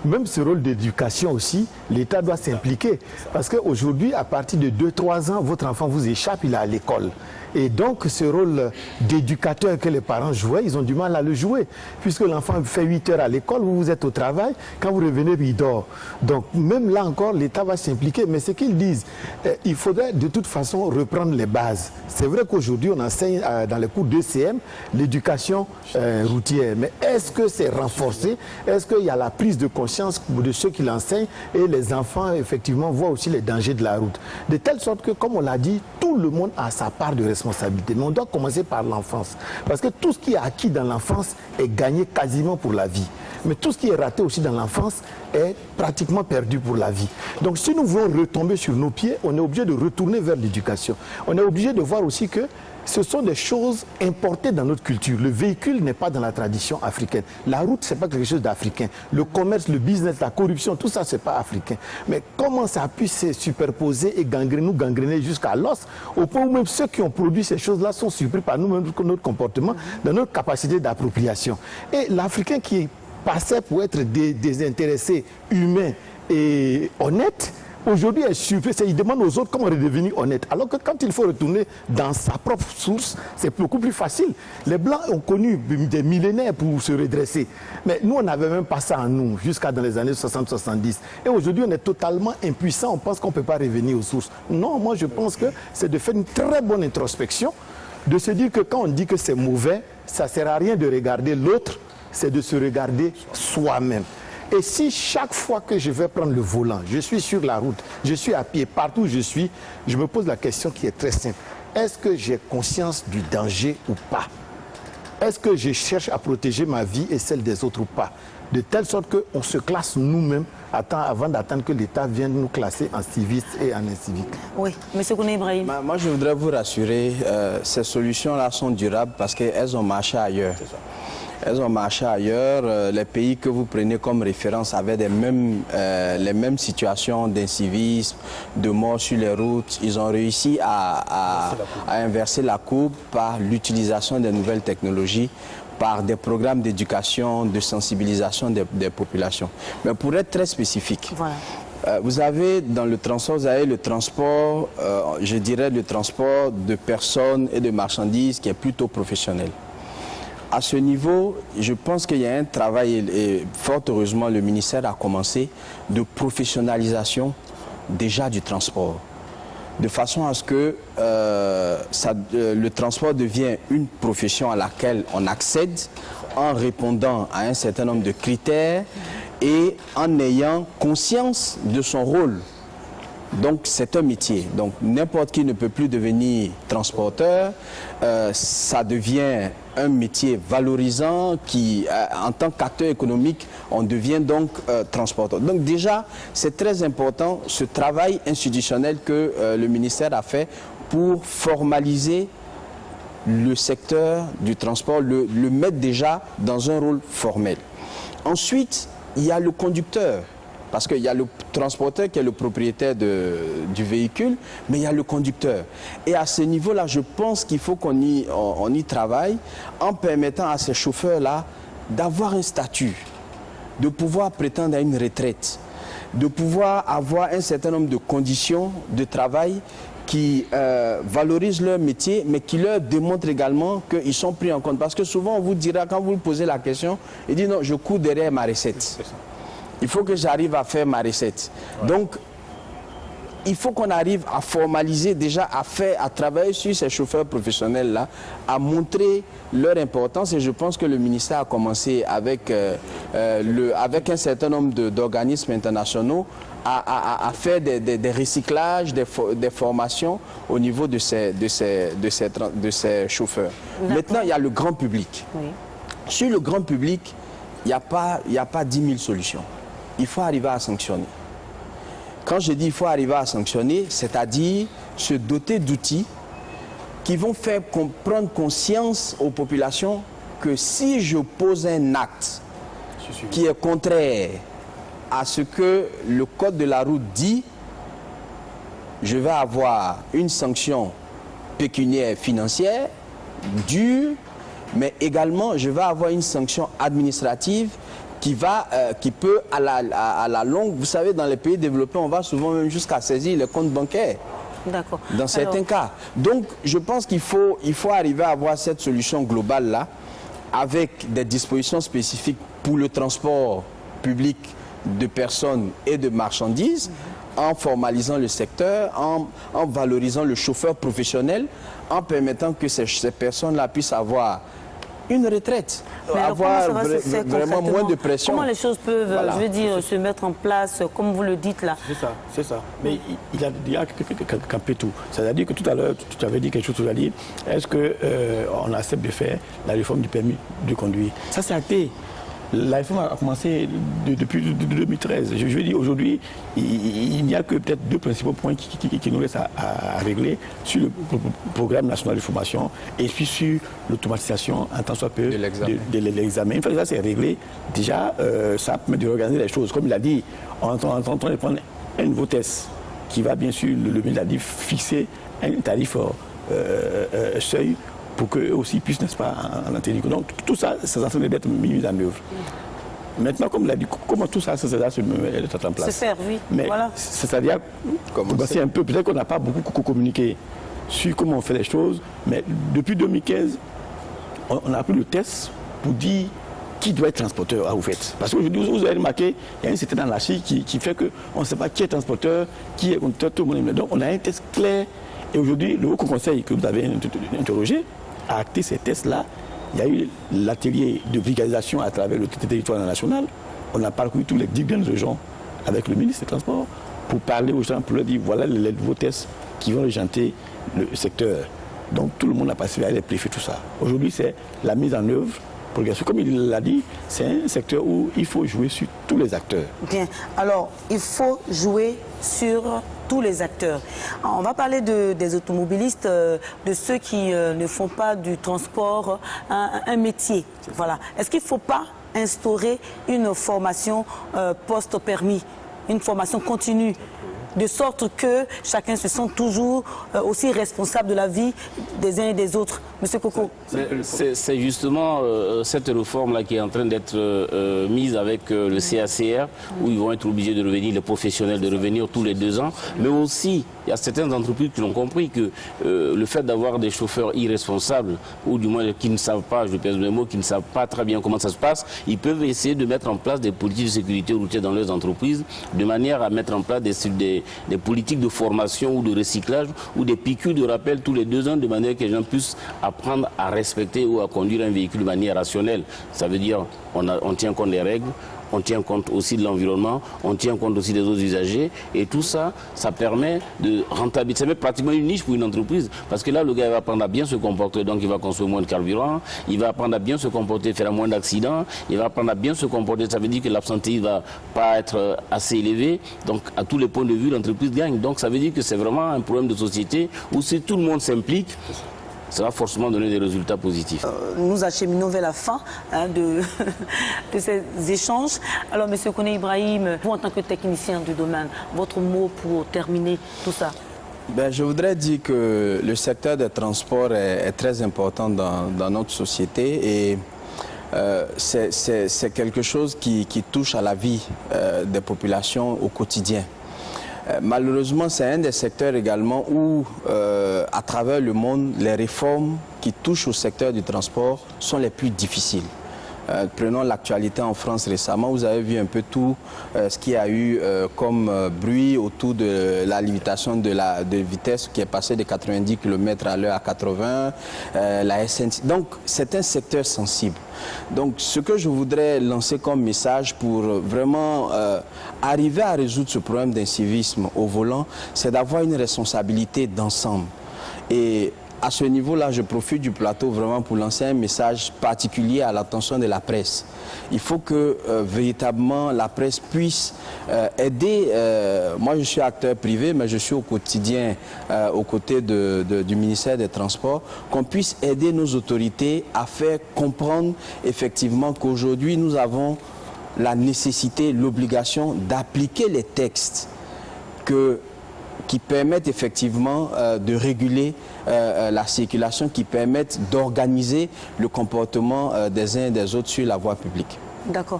Même ce rôle d'éducation aussi, l'État doit s'impliquer. Parce qu'aujourd'hui, à partir de 2-3 ans, votre enfant vous échappe, il est à l'école. Et donc, ce rôle d'éducateur que les parents jouaient, ils ont du mal à le jouer. Puisque l'enfant fait 8 heures à l'école, vous êtes au travail, quand vous revenez, il dort. Donc, même là encore, l'État va s'impliquer. Mais ce qu'ils disent, il faudrait de toute façon reprendre les bases. C'est vrai qu'aujourd'hui, on enseigne dans les cours d'ECM l'éducation routière. Mais est-ce que c'est renforcé? Est-ce qu'il y a la prise de conscience de ceux qui l'enseignent? Et les enfants, effectivement, voient aussi les dangers de la route. De telle sorte que, comme on l'a dit, tout le monde a sa part de responsabilité. Mais on doit commencer par l'enfance. Parce que tout ce qui est acquis dans l'enfance est gagné quasiment pour la vie. Mais tout ce qui est raté aussi dans l'enfance est pratiquement perdu pour la vie. Donc si nous voulons retomber sur nos pieds, on est obligé de retourner vers l'éducation. On est obligé de voir aussi que ce sont des choses importées dans notre culture. Le véhicule n'est pas dans la tradition africaine. La route, ce n'est pas quelque chose d'africain. Le commerce, le business, la corruption, tout ça, ce n'est pas africain. Mais comment ça a pu se superposer et nous gangréner jusqu'à l'os, au point où même ceux qui ont produit ces choses-là sont surpris par nous-mêmes, notre comportement, dans notre capacité d'appropriation. Et l'Africain qui passait pour être désintéressé, humain et honnête, aujourd'hui, il demande aux autres comment redevenir honnête. Alors que quand il faut retourner dans sa propre source, c'est beaucoup plus facile. Les Blancs ont connu des millénaires pour se redresser. Mais nous, on n'avait même pas ça en nous, jusqu'à dans les années 60-70. Et aujourd'hui, on est totalement impuissant. On pense qu'on ne peut pas revenir aux sources. Non, moi, je pense que c'est de faire une très bonne introspection, de se dire que quand on dit que c'est mauvais, ça ne sert à rien de regarder l'autre, c'est de se regarder soi-même. Et si chaque fois que je vais prendre le volant, je suis sur la route, je suis à pied, partout où je suis, je me pose la question qui est très simple. Est-ce que j'ai conscience du danger ou pas? Est-ce que je cherche à protéger ma vie et celle des autres ou pas? De telle sorte qu'on se classe nous-mêmes avant d'attendre que l'État vienne nous classer en civistes et en inciviques. Oui, M. Kouné Ibrahim. Moi, je voudrais vous rassurer, ces solutions-là sont durables parce qu'elles ont marché ailleurs. Elles ont marché ailleurs. Les pays que vous prenez comme référence avaient les mêmes situations d'incivisme, de mort sur les routes. Ils ont réussi à inverser la courbe par l'utilisation des nouvelles technologies, par des programmes d'éducation, de sensibilisation des populations. Mais pour être très spécifique, voilà. Vous avez dans le transport, vous avez le transport, je dirais le transport de personnes et de marchandises qui est plutôt professionnel. À ce niveau, je pense qu'il y a un travail, et fort heureusement, le ministère a commencé, de professionnalisation déjà du transport. De façon à ce que le transport devienne une profession à laquelle on accède en répondant à un certain nombre de critères et en ayant conscience de son rôle. Donc c'est un métier. Donc n'importe qui ne peut plus devenir transporteur. Ça devient un métier valorisant qui, en tant qu'acteur économique, on devient donc transporteur. Donc déjà, c'est très important ce travail institutionnel que le ministère a fait pour formaliser le secteur du transport, le mettre déjà dans un rôle formel. Ensuite, il y a le conducteur. Parce qu'il y a le transporteur qui est le propriétaire du véhicule, mais il y a le conducteur. Et à ce niveau-là, je pense qu'il faut qu'on y travaille en permettant à ces chauffeurs-là d'avoir un statut, de pouvoir prétendre à une retraite, de pouvoir avoir un certain nombre de conditions de travail qui valorisent leur métier, mais qui leur démontrent également qu'ils sont pris en compte. Parce que souvent, on vous dira, quand vous posez la question, il dit non, je cours derrière ma recette. Il faut que j'arrive à faire ma recette. Ouais. Donc, il faut qu'on arrive à formaliser déjà, à travailler sur ces chauffeurs professionnels-là, à montrer leur importance. Et je pense que le ministère a commencé avec un certain nombre d'organismes internationaux à faire des recyclages, des formations au niveau de ces chauffeurs. Maintenant, il y a le grand public. Oui. Sur le grand public, il n'y a pas 10 000 solutions. Il faut arriver à sanctionner. Quand je dis il faut arriver à sanctionner, c'est-à-dire se doter d'outils qui vont faire prendre conscience aux populations que si je pose un acte qui est contraire à ce que le code de la route dit, je vais avoir une sanction pécuniaire financière dure, mais également je vais avoir une sanction administrative qui peut, à la longue, vous savez, dans les pays développés, on va souvent même jusqu'à saisir les comptes bancaires. D'accord. Dans certains cas. Donc, je pense qu'il faut arriver à avoir cette solution globale-là, avec des dispositions spécifiques pour le transport public de personnes et de marchandises, en formalisant le secteur, en valorisant le chauffeur professionnel, en permettant que ces personnes-là puissent avoir une retraite, avoir vraiment moins de pression. Comment les choses peuvent, je veux dire, se mettre en place, comme vous le dites là? C'est ça. Mais il y a campé tout. C'est-à-dire que tout à l'heure, tu avais dit quelque chose, tu as dit, est-ce qu'on accepte de faire la réforme du permis de conduire? Ça, c'est acté. La réforme a commencé depuis 2013. Je veux dire, aujourd'hui, il n'y a que peut-être deux principaux points qui nous restent à régler sur le programme national de formation et puis sur l'automatisation, en tant soit peu, de l'examen. Une fois que ça c'est réglé, déjà, ça permet de réorganiser les choses. Comme il a dit, on est en train de prendre un nouveau test qui va bien sûr, le ministre a dit, fixer un tarif seuil pour qu'eux aussi puissent, n'est-ce pas, en tenir compte. Donc tout ça, c'est en train d'être mis en œuvre. Maintenant, comme l'a dit, comment tout ça, ça se mettre en place? C'est faire, oui. Mais voilà. C'est-à-dire, un peu, peut-être qu'on n'a pas beaucoup communiqué sur comment on fait les choses, mais depuis 2015, on a pris le test pour dire qui doit être transporteur, vous faites. Parce qu'aujourd'hui, vous avez remarqué, il y a une certaine anarchie qui fait qu'on ne sait pas qui est transporteur, qui est conducteur, tout le monde. Donc on a un test clair. Et aujourd'hui, le Haut Conseil que vous avez interrogé a acté ces tests-là. Il y a eu l'atelier de vulgarisation à travers le territoire national. On a parcouru tous les 10 grandes régions avec le ministre des Transports pour parler aux gens, pour leur dire voilà les nouveaux tests qui vont régenter le secteur. Donc tout le monde a participé à les préfets, tout ça. Aujourd'hui, c'est la mise en œuvre. Comme il l'a dit, c'est un secteur où il faut jouer sur tous les acteurs. Bien. Alors, il faut jouer sur tous les acteurs. On va parler des automobilistes, de ceux qui ne font pas du transport un métier. Voilà. Est-ce qu'il ne faut pas instaurer une formation post-permis, une formation continue, de sorte que chacun se sent toujours aussi responsable de la vie des uns et des autres? Monsieur Coco. C'est justement cette réforme-là qui est en train d'être mise avec le CACR, où ils vont être obligés de revenir, les professionnels de revenir tous les 2 ans. Mais aussi, il y a certaines entreprises qui ont compris que le fait d'avoir des chauffeurs irresponsables, ou du moins qui ne savent pas, je pèse mes mots, qui ne savent pas très bien comment ça se passe, ils peuvent essayer de mettre en place des politiques de sécurité routière dans leurs entreprises, de manière à mettre en place des politiques de formation ou de recyclage, ou des piqûres de rappel tous les 2 ans, de manière que les gens puissent apprendre à respecter ou à conduire un véhicule de manière rationnelle. Ça veut dire on tient compte des règles, on tient compte aussi de l'environnement, on tient compte aussi des autres usagers, et tout ça, ça permet de rentabiliser. C'est même pratiquement une niche pour une entreprise, parce que là, le gars il va apprendre à bien se comporter, donc il va consommer moins de carburant, il va apprendre à bien se comporter, faire moins d'accidents, il va apprendre à bien se comporter, ça veut dire que l'absentéisme ne va pas être assez élevé, donc à tous les points de vue, l'entreprise gagne. Donc ça veut dire que c'est vraiment un problème de société où si tout le monde s'implique, ça va forcément donner des résultats positifs. Nous acheminons vers la fin de ces échanges. Alors, M. Koné Ibrahim, vous en tant que technicien du domaine, votre mot pour terminer tout ça? Je voudrais dire que le secteur des transports est très important dans notre société et c'est quelque chose qui touche à la vie des populations au quotidien. Malheureusement, c'est un des secteurs également où, à travers le monde, les réformes qui touchent au secteur du transport sont les plus difficiles. Prenons l'actualité en France récemment, vous avez vu un peu tout ce qu'il y a eu comme bruit autour de la limitation de vitesse qui est passée de 90 km/h à 80, la SNC. Donc c'est un secteur sensible. Donc ce que je voudrais lancer comme message pour vraiment arriver à résoudre ce problème d'incivisme au volant, c'est d'avoir une responsabilité d'ensemble. Et à ce niveau-là, je profite du plateau vraiment pour lancer un message particulier à l'attention de la presse. Il faut que véritablement la presse puisse aider. Moi, je suis acteur privé, mais je suis au quotidien aux côtés du ministère des Transports, qu'on puisse aider nos autorités à faire comprendre effectivement qu'aujourd'hui, nous avons la nécessité, l'obligation d'appliquer les textes qui permettent effectivement de réguler la circulation, qui permettent d'organiser le comportement des uns et des autres sur la voie publique. D'accord.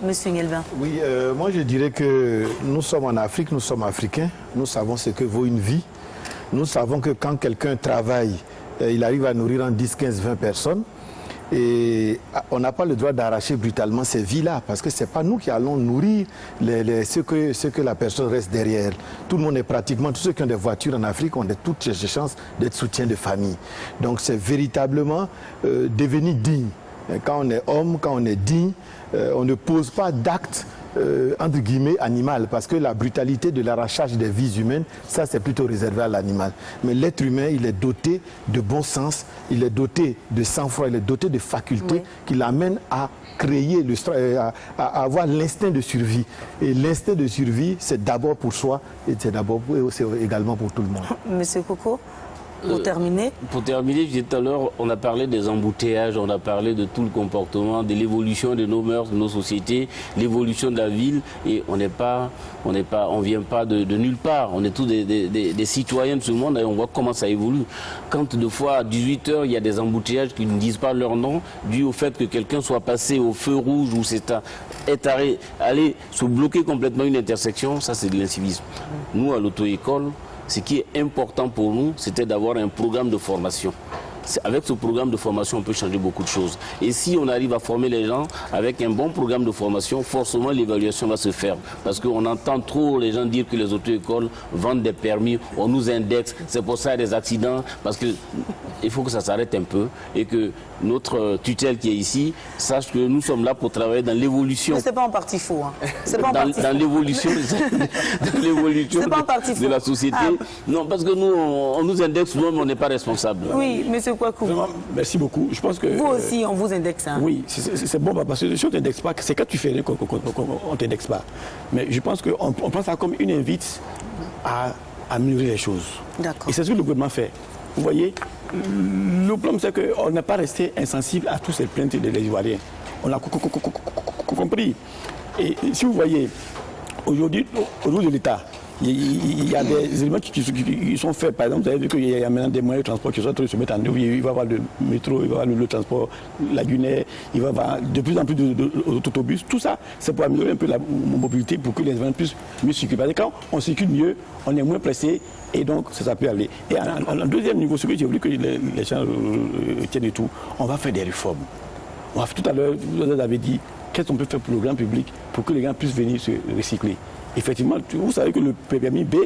Monsieur Ngelvin. Oui, moi je dirais que nous sommes en Afrique, nous sommes africains, nous savons ce que vaut une vie. Nous savons que quand quelqu'un travaille, il arrive à nourrir en 10, 15, 20 personnes. Et on n'a pas le droit d'arracher brutalement ces vies-là, parce que ce n'est pas nous qui allons nourrir ce que la personne reste derrière. Tout le monde est pratiquement, tous ceux qui ont des voitures en Afrique ont toutes les chances d'être soutien de famille. Donc c'est véritablement devenir digne. Quand on est homme, quand on est digne, on ne pose pas d'actes entre guillemets animal, parce que la brutalité de l'arrachage des vies humaines, ça c'est plutôt réservé à l'animal. Mais l'être humain, il est doté de bon sens, il est doté de sang-froid, il est doté de facultés qui l'amènent à créer, à avoir l'instinct de survie. Et l'instinct de survie, c'est d'abord pour soi et c'est également pour tout le monde. Monsieur Coco, pour terminer. Pour terminer, je disais tout à l'heure, on a parlé des embouteillages, on a parlé de tout le comportement, de l'évolution de nos mœurs, de nos sociétés, l'évolution de la ville, et on vient pas de nulle part. On est tous des citoyens de ce monde et on voit comment ça évolue. Quand de fois à 18 h il y a des embouteillages qui ne disent pas leur nom, dû au fait que quelqu'un soit passé au feu rouge ou allé se bloquer complètement une intersection, ça c'est de l'incivisme. Nous, à l'auto-école, ce qui est important pour nous, c'était d'avoir un programme de formation. Avec ce programme de formation, on peut changer beaucoup de choses. Et si on arrive à former les gens avec un bon programme de formation, forcément l'évaluation va se faire. Parce qu'on entend trop les gens dire que les auto-écoles vendent des permis, on nous indexe, c'est pour ça qu'il y a des accidents. Parce qu'il faut que ça s'arrête un peu et que notre tutelle qui est ici sache que nous sommes là pour travailler dans l'évolution. Mais c'est pas en partie faux. Hein. C'est pas dans l'évolution de la société. Non, parce que nous, on nous indexe, nous, mais on n'est pas responsable. Oui, monsieur Kouakou. Merci beaucoup. Je pense que vous aussi, on vous indexe. Hein. Oui, c'est bon, parce que si on ne t'indexe pas, c'est quand tu fais rien qu'on ne t'indexe pas. Mais je pense qu'on prend ça comme une invite à améliorer les choses. D'accord. Et c'est ce que le gouvernement fait. Vous voyez, le problème, c'est qu'on n'a pas resté insensible à toutes ces plaintes des Ivoiriens. On a compris. Et si vous voyez, aujourd'hui, au niveau de l'État, il y a des éléments qui sont faits. Par exemple, vous avez vu qu'il y a maintenant des moyens de transport qui sont en train de se mettre en œuvre. Il va y avoir le métro, il va y avoir le transport lagunaire, il va y avoir de plus en plus d'autobus. Tout ça, c'est pour améliorer un peu la mobilité, pour que les gens puissent mieux circuler. Parce que quand on circule mieux, on est moins pressé et donc ça peut aller. Et en deuxième niveau, ce que j'ai voulu que les gens tiennent et tout, on va faire des réformes. Tout à l'heure, vous avez dit, qu'est-ce qu'on peut faire pour le grand public pour que les gens puissent venir se recycler. Effectivement, vous savez que le permis B,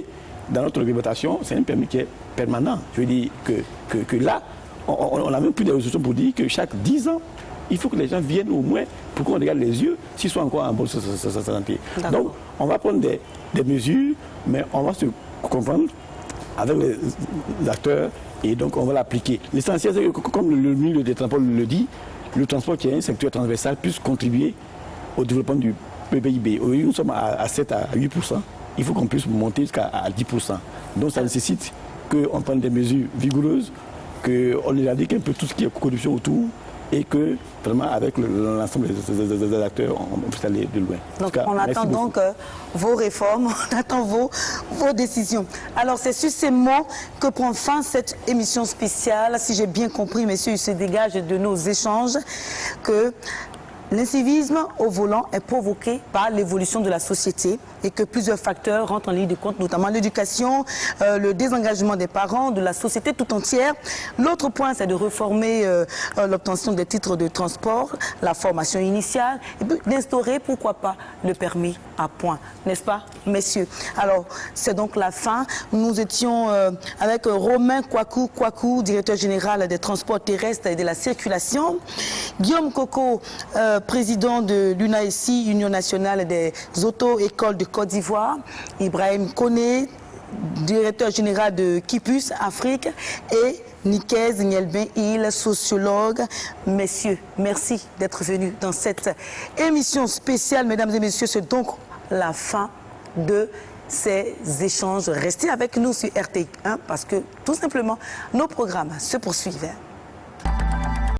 dans notre réglementation, c'est un permis qui est permanent. Je veux dire que là, on n'a même plus de résolutions pour dire que chaque 10 ans, il faut que les gens viennent au moins pour qu'on regarde les yeux s'ils sont encore en bonne santé. Donc, on va prendre des mesures, mais on va se comprendre avec les acteurs et donc on va l'appliquer. L'essentiel, c'est que, comme le ministre des Transports le dit, le transport qui est un secteur transversal puisse contribuer au développement du PIB. Aujourd'hui, nous sommes à 7 à 8%. Il faut qu'on puisse monter jusqu'à 10%. Donc ça nécessite qu'on prenne des mesures vigoureuses, qu'on éradique un peu tout ce qui est corruption autour et que vraiment avec l'ensemble des acteurs, on puisse aller de loin. Donc on attend donc vos réformes, on attend vos décisions. Alors c'est sur ces mots que prend fin cette émission spéciale. Si j'ai bien compris, messieurs, il se dégage de nos échanges que l'incivisme au volant est provoqué par l'évolution de la société et que plusieurs facteurs rentrent en ligne de compte, notamment l'éducation, le désengagement des parents, de la société tout entière. L'autre point, c'est de réformer l'obtention des titres de transport, la formation initiale, et puis d'instaurer, pourquoi pas, le permis à points. N'est-ce pas, messieurs? Alors, c'est donc la fin. Nous étions avec Romain Kouakou, directeur général des transports terrestres et de la circulation, Guillaume Coco, président de l'UNAESI, Union nationale des auto-écoles de Côte d'Ivoire, Ibrahim Koné, directeur général de Kipus Afrique, et Nikez Nielben-Il, sociologue. Messieurs, merci d'être venus dans cette émission spéciale. Mesdames et messieurs, c'est donc la fin de ces échanges. Restez avec nous sur RTI1 parce que tout simplement, nos programmes se poursuivent.